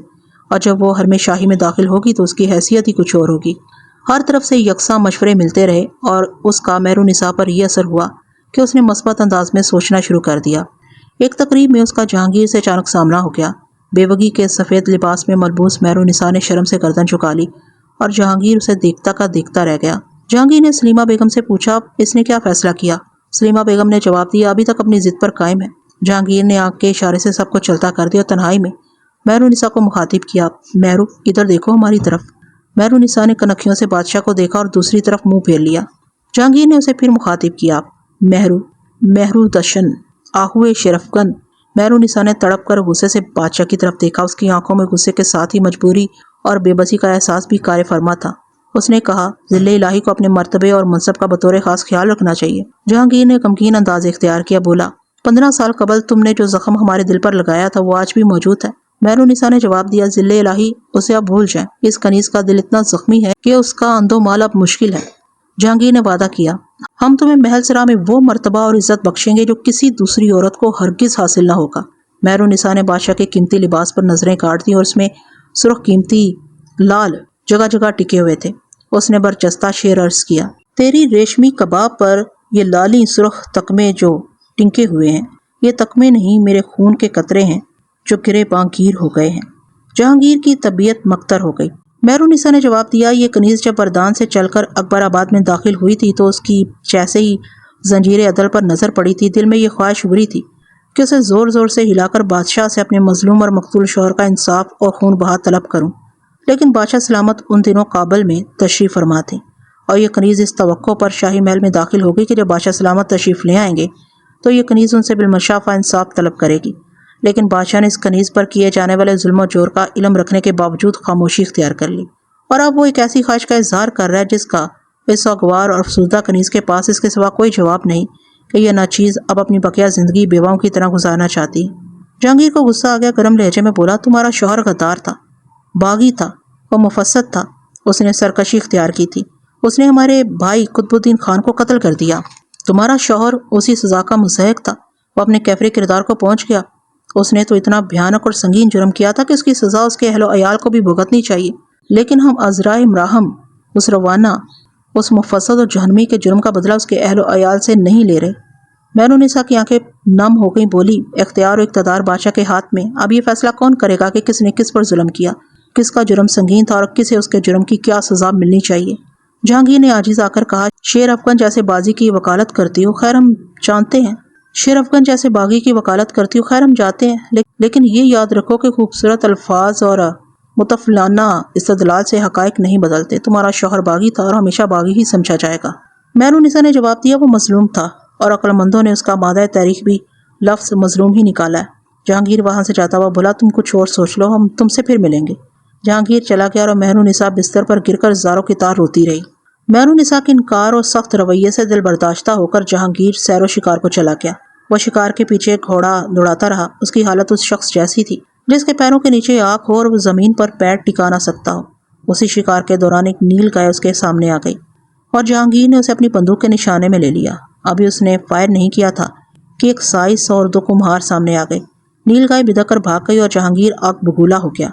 اور جب وہ حرم شاہی میں داخل ہوگی تو اس کی حیثیت ہی کچھ اور ہوگی۔ ہر طرف سے یکساں مشورے ملتے رہے اور اس کا مہرالنساء پر یہ اثر ہوا کہ اس نے مثبت انداز میں سوچنا شروع کر دیا۔ ایک تقریب میں اس کا جہانگیر سے اچانک سامنا ہو گیا۔ بیوگی کے سفید لباس میں ملبوس مہرالنساء نے شرم سے گردن جھکا لی اور جہانگیر اسے دیکھتا کا دیکھتا رہ گیا۔ جہانگیر نے سلیمہ بیگم سے پوچھا، اس نے کیا فیصلہ کیا؟ سلیمہ بیگم نے جواب دیا، ابھی تک اپنی ضد پر قائم ہے۔ جہانگیر نے آنکھ کے اشارے سے سب کو چلتا کر دیا اور تنہائی میں مہرالنساء کو مخاطب کیا، مہرو، ادھر دیکھو ہماری طرف۔ مہرالنساء نے کنکھیوں سے بادشاہ کو دیکھا اور دوسری طرف منہ پھیر لیا۔ جہانگیر نے اسے پھر مخاطب کیا، مہرو دشن، آہوئے شرفگن۔ مہرالنساء نے تڑپ کر غصے سے بادشاہ کی طرف دیکھا۔ اس کی آنکھوں میں غصے کے ساتھ ہی مجبوری اور بے بسی کا احساس بھی کار فرما تھا۔ اس نے کہا، ذل الہی کو اپنے مرتبے اور منصب کا بطور خاص خیال رکھنا چاہیے۔ جہانگیر نے غمگین انداز اختیار کیا، بولا، 15 سال قبل تم نے جو زخم ہمارے دل پر لگایا تھا وہ آج بھی موجود ہے۔ مہرالنساء نے جواب دیا، ذل الہی، اسے اب بھول جائیں، اس کنیز کا دل اتنا زخمی ہے کہ اس کا اندو مال اب مشکل ہے۔ جہانگیر نے وعدہ کیا، ہم تمہیں محل سرا میں وہ مرتبہ اور عزت بخشیں گے جو کسی دوسری عورت کو ہرگز حاصل نہ ہوگا۔ مہرالنساء نے بادشاہ کے قیمتی لباس پر نظریں کاٹ دیں اور اس میں سرخ قیمتی لال جگہ جگہ ٹکے ہوئے تھے۔ اس نے برجستہ شعر عرض کیا، تیری ریشمی کباب پر یہ لالی سرخ تکمے جو ٹنکے ہوئے ہیں، یہ تکمے نہیں، میرے خون کے قطرے ہیں جو گرے پاں گیر ہو گئے ہیں۔ جہانگیر کی طبیعت مکتر ہو گئی۔ مہرالنساء نے جواب دیا، یہ کنیز جب بردان سے چل کر اکبر آباد میں داخل ہوئی تھی تو اس کی جیسے ہی زنجیر عدل پر نظر پڑی تھی، دل میں یہ خواہش ابھری تھی کہ اسے زور زور سے ہلا کر بادشاہ سے اپنے مظلوم اور مقتول شوہر کا انصاف اور خون بہا طلب کروں۔ لیکن بادشاہ سلامت ان دنوں کابل میں تشریف فرما تھے، اور یہ کنیز اس توقع پر شاہی محل میں داخل ہو گئی کہ جب بادشاہ سلامت تشریف لے آئیں گے تو یہ کنیز ان سے بالمشافہ انصاف طلب کرے گی۔ لیکن بادشاہ نے اس کنیز پر کیے جانے والے ظلم و جور کا علم رکھنے کے باوجود خاموشی اختیار کر لی، اور اب وہ ایک ایسی خواہش کا اظہار کر رہا ہے جس کا اس سوگوار اور افسردہ کنیز کے پاس اس کے سوا کوئی جواب نہیں کہ یہ ناچیز اب اپنی بقیہ زندگی بیواؤں کی طرح گزارنا چاہتی ہے۔ جہانگیر کو غصہ آ گیا، گرم لہجے میں بولا، تمہارا شوہر غدار تھا، باغی تھا، وہ مفسد تھا، اس نے سرکشی اختیار کی تھی، اس نے ہمارے بھائی قطب الدین خان کو قتل کر دیا۔ تمہارا شوہر اسی سزا کا مستحق تھا، وہ اپنے کیفری کردار کو پہنچ گیا، اس نے تو اتنا بھیانک اور سنگین جرم کیا تھا کہ اس کی سزا اس کے اہل و عیال کو بھی بھگتنی چاہیے، لیکن ہم عذرائے مراحم اس روانہ، اس مفسد اور جہنمی کے جرم کا بدلہ اس کے اہل و عیال سے نہیں لے رہے۔ مہرالنساء کی آنکھیں نم ہو گئی، بولی، اختیار و اقتدار بادشاہ کے ہاتھ میں، اب یہ فیصلہ کون کرے گا کہ کس نے کس پر ظلم کیا، کس کا جرم سنگین تھا اور کسے اس کے جرم کی کیا سزا ملنی چاہیے؟ جہانگیر نے عاجز آ کر کہا، شیر افغن جیسے بازی کی وکالت کرتی ہو، خیر ہم جانتے ہیں، شیر افغن جیسے باغی کی وکالت کرتی ہو، خیر ہم جانتے ہیں، لیکن یہ یاد رکھو کہ خوبصورت الفاظ اور متفلانہ استدلال سے حقائق نہیں بدلتے۔ تمہارا شوہر باغی تھا اور ہمیشہ باغی ہی سمجھا جائے گا۔ مہرالنساء نے جواب دیا، وہ مظلوم تھا اور عقل مندوں نے اس کا مادہ تاریخ بھی لفظ مظلوم ہی نکالا ہے۔ جہانگیر وہاں سے جاتا ہوا بولا، تم کچھ اور سوچ لو، ہم تم سے پھر ملیں گے۔ جہانگیر چلا گیا اور مہرالنساء بستر پر گر کر زاروں کی طرح روتی رہی۔ مہرالنساء کے انکار اور سخت رویے سے دل برداشتہ ہو کر جہانگیر سیر و شکار کو چلا گیا۔ وہ شکار کے پیچھے گھوڑا دوڑاتا رہا۔ اس کی حالت اس شخص جیسی تھی جس کے پیروں کے نیچے آنکھ ہو اور وہ زمین پر پیر ٹکا نہ سکتا ہو۔ اسی شکار کے دوران ایک نیل گائے اس کے سامنے آ گئی اور جہانگیر نے اسے اپنی بندوق کے نشانے میں لے لیا۔ ابھی اس نے فائر نہیں کیا تھا کہ ایک سائس اور دو کمہار سامنے آ گئے۔ نیل گائے بدک کر بھاگ گئی اور جہانگیر آگ بگولا ہو گیا۔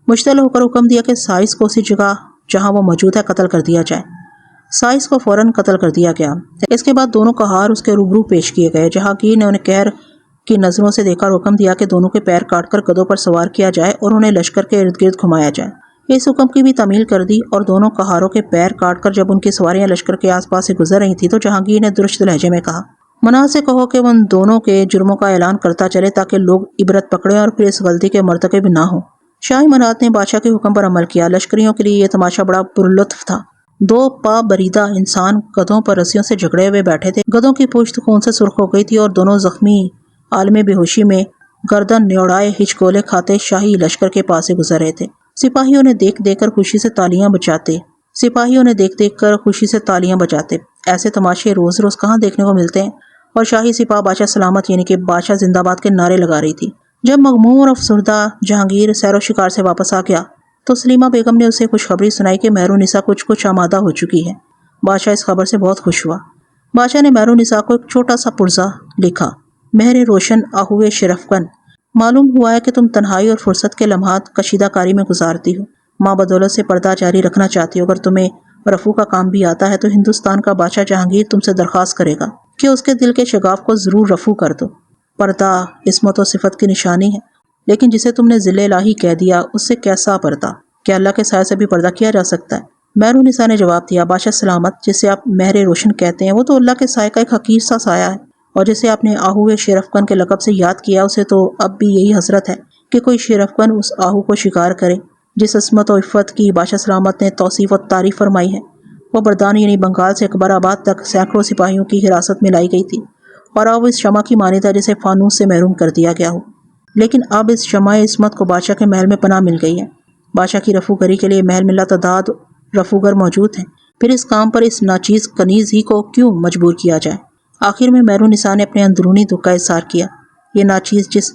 مشتعل ہو کر حکم دیا کہ سائس کو اسی جگہ جہاں وہ موجود ہے قتل کر دیا جائے۔ سائس کو فوراً قتل کر دیا گیا۔ اس کے بعد دونوں کہار اس کے روبرو پیش کیے گئے۔ جہانگیر نے انہیں قہر کی نظروں سے دیکھا اور حکم دیا کہ دونوں کے پیر کاٹ کر گدھوں پر سوار کیا جائے اور انہیں لشکر کے ارد گرد گھمایا جائے۔ اس حکم کی بھی تعمیل کر دی اور دونوں کہاروں کے پیر کاٹ کر جب ان کی سواریاں لشکر کے آس پاس سے گزر رہی تھیں تو جہانگیر نے درشت لہجے میں کہا، منع سے کہو کہ وہ ان دونوں کے جرموں کا اعلان کرتا چلے تاکہ لوگ عبرت پکڑیں اور پھر اس غلطی کے مرتکب نہ ہوں۔ شاہی مرات نے بادشاہ کے حکم پر عمل کیا۔ لشکریوں کے لیے یہ تماشا بڑا پرلطف تھا۔ دو پا بریدہ انسان گدھوں پر رسیوں سے جھگڑے ہوئے بیٹھے تھے۔ گدھوں کی پشت خون سے سرخ ہو گئی تھی اور دونوں زخمی عالم بے ہوشی میں گردن نیوڑائے ہچکولے کھاتے شاہی لشکر کے پاس سے گزر رہے تھے۔ سپاہیوں نے دیکھ دیکھ کر خوشی سے تالیاں بجاتے۔ ایسے تماشے روز روز کہاں دیکھنے کو ملتے ہیں، اور شاہی سپاہ بادشاہ سلامت یعنی کہ بادشاہ زندہ باد کے نعرے لگا رہی تھی۔ جب مغموم اور افسردہ جہانگیر سیر و شکار سے واپس آ گیا تو سلیمہ بیگم نے اسے خوشخبری سنائی کہ مہرالنساء کچھ آمادہ ہو چکی ہے۔ بادشاہ اس خبر سے بہت خوش ہوا۔ بادشاہ نے مہرالنساء کو ایک چھوٹا سا پرزہ لکھا، مہر روشن آہوئے شرفگن، معلوم ہوا ہے کہ تم تنہائی اور فرصت کے لمحات کشیدہ کاری میں گزارتی ہو، ماں بدولت سے پردہ جاری رکھنا چاہتی ہو۔ اگر تمہیں رفو کا کام بھی آتا ہے تو ہندوستان کا بادشاہ جہانگیر تم سے درخواست کرے گا کہ اس کے دل کے شگاف کو ضرور رفو کر دو۔ پردہ عصمت و صفت کی نشانی ہے، لیکن جسے تم نے ذل الہی کہہ دیا اس سے کیسا پردہ؟ کیا اللہ کے سائے سے بھی پردہ کیا جا سکتا ہے؟ مہرالنساء نے جواب دیا، بادشاہ سلامت، جسے آپ مہر روشن کہتے ہیں وہ تو اللہ کے سائے کا ایک حقیر سا سایہ ہے، اور جسے آپ نے آہوئے شیرافگن کے لقب سے یاد کیا اسے تو اب بھی یہی حسرت ہے کہ کوئی شیرافگن اس آہو کو شکار کرے جس عصمت و عفت کی بادشاہ سلامت نے توصیف و تعریف فرمائی ہے۔ وہ بردان یعنی بنگال سے اکبر آباد تک سینکڑوں سپاہیوں کی حراست میں لائی گئی تھی، اور اب اس شمع کی مانند ہے جسے فانوس سے محروم کر دیا گیا ہو، لیکن اب اس شمع عصمت کو بادشاہ کے محل میں پناہ مل گئی ہے۔ بادشاہ کی رفوگری کے لیے محل میں لاتعداد رفوگر موجود ہیں، پھر اس کام پر اس ناچیز کنیز ہی کو کیوں مجبور کیا جائے؟ آخر میں مہرالنساء نے اپنے اندرونی دکھ کا اظہار کیا۔ یہ ناچیز جس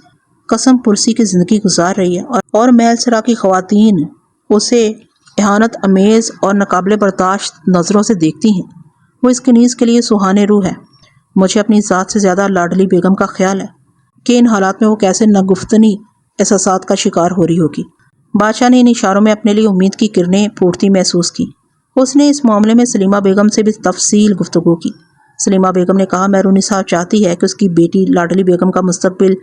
قسم پرسی کی زندگی گزار رہی ہے اور محل سرا کی خواتین اسے اہانت امیز اور ناقابل برداشت نظروں سے دیکھتی ہیں، وہ اس کنیز کے لیے سہانے روح ہے۔ مجھے اپنی ذات سے زیادہ لاڈلی بیگم کا خیال ہے کہ ان حالات میں وہ کیسے ناگفتنی احساسات کا شکار ہو رہی ہوگی۔ بادشاہ نے ان اشاروں میں اپنے لیے امید کی کرنیں پھوٹتی محسوس کی۔ اس نے اس معاملے میں سلیمہ بیگم سے بھی تفصیل گفتگو کی۔ سلیمہ بیگم نے کہا، مہرونسا چاہتی ہے کہ اس کی بیٹی لاڈلی بیگم کا مستقبل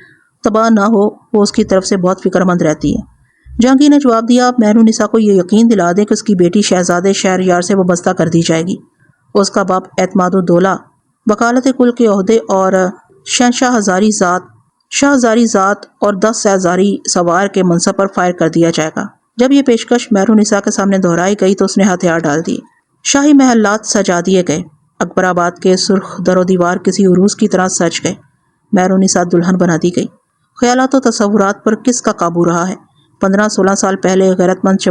تباہ نہ ہو، وہ اس کی طرف سے بہت فکر مند رہتی ہے۔ جہانگیر نے جواب دیا، آپ مہرونسا کو یہ یقین دلا دیں کہ اس کی بیٹی شہزادے شہریار سے وابستہ کر دی جائے گی۔ اس کا باپ اعتماد الدولہ وکالت کل کے عہدے اور شاہزاری ذات اور 10 سہزاری سوار کے منصب پر فائر کر دیا جائے گا۔ جب یہ پیشکش مہرونسا کے سامنے دہرائی گئی تو اس نے ہتھیار ڈال دیے۔ شاہی محلات سجا دیے گئے۔ اکبر آباد کے سرخ در و دیوار کسی عروس کی طرح سج گئے۔ مہرونسا دلہن بنا دی گئی۔ خیالات و تصورات پر کس کا قابو رہا ہے؟ 15-16 سال پہلے غیرت مند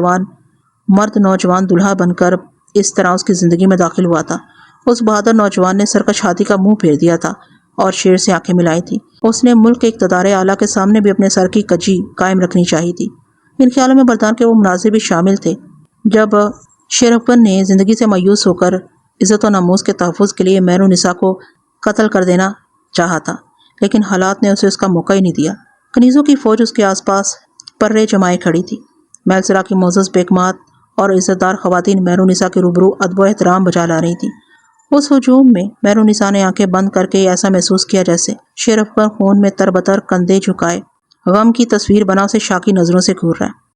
مرد نوجوان دلہا بن کر اس طرح اس کی زندگی میں داخل ہوا تھا۔ اس بہادر نوجوان نے سرکش ہاتھی کا منہ پھیر دیا تھا اور شیر سے آنکھیں ملائی تھی۔ اس نے ملک کے اقتدار اعلیٰ کے سامنے بھی اپنے سر کی کجی قائم رکھنی چاہیے تھی۔ ان خیالوں میں بردان کے وہ مناظر بھی شامل تھے جب شیر افگن نے زندگی سے مایوس ہو کر عزت و ناموس کے تحفظ کے لیے مہرونسا کو قتل کر دینا چاہا تھا، لیکن حالات نے اسے اس کا موقع ہی نہیں دیا۔ کنیزوں کی فوج اس کے آس پاس پرے جمائے کھڑی تھی۔ میلسرا کی معزز بیگمات اور عزت دار خواتین مہرونسا کے روبرو ادب و احترام بجا لا رہی تھیں۔ اس ہجوم میں مہرونسا نے آنکھیں بند کر کے ایسا محسوس کیا جیسے شیر افگن خون میں تربتر کندھے جھکائے غم کی تصویر بنا اسے شاکی نظروں سے گھور رہا ہے۔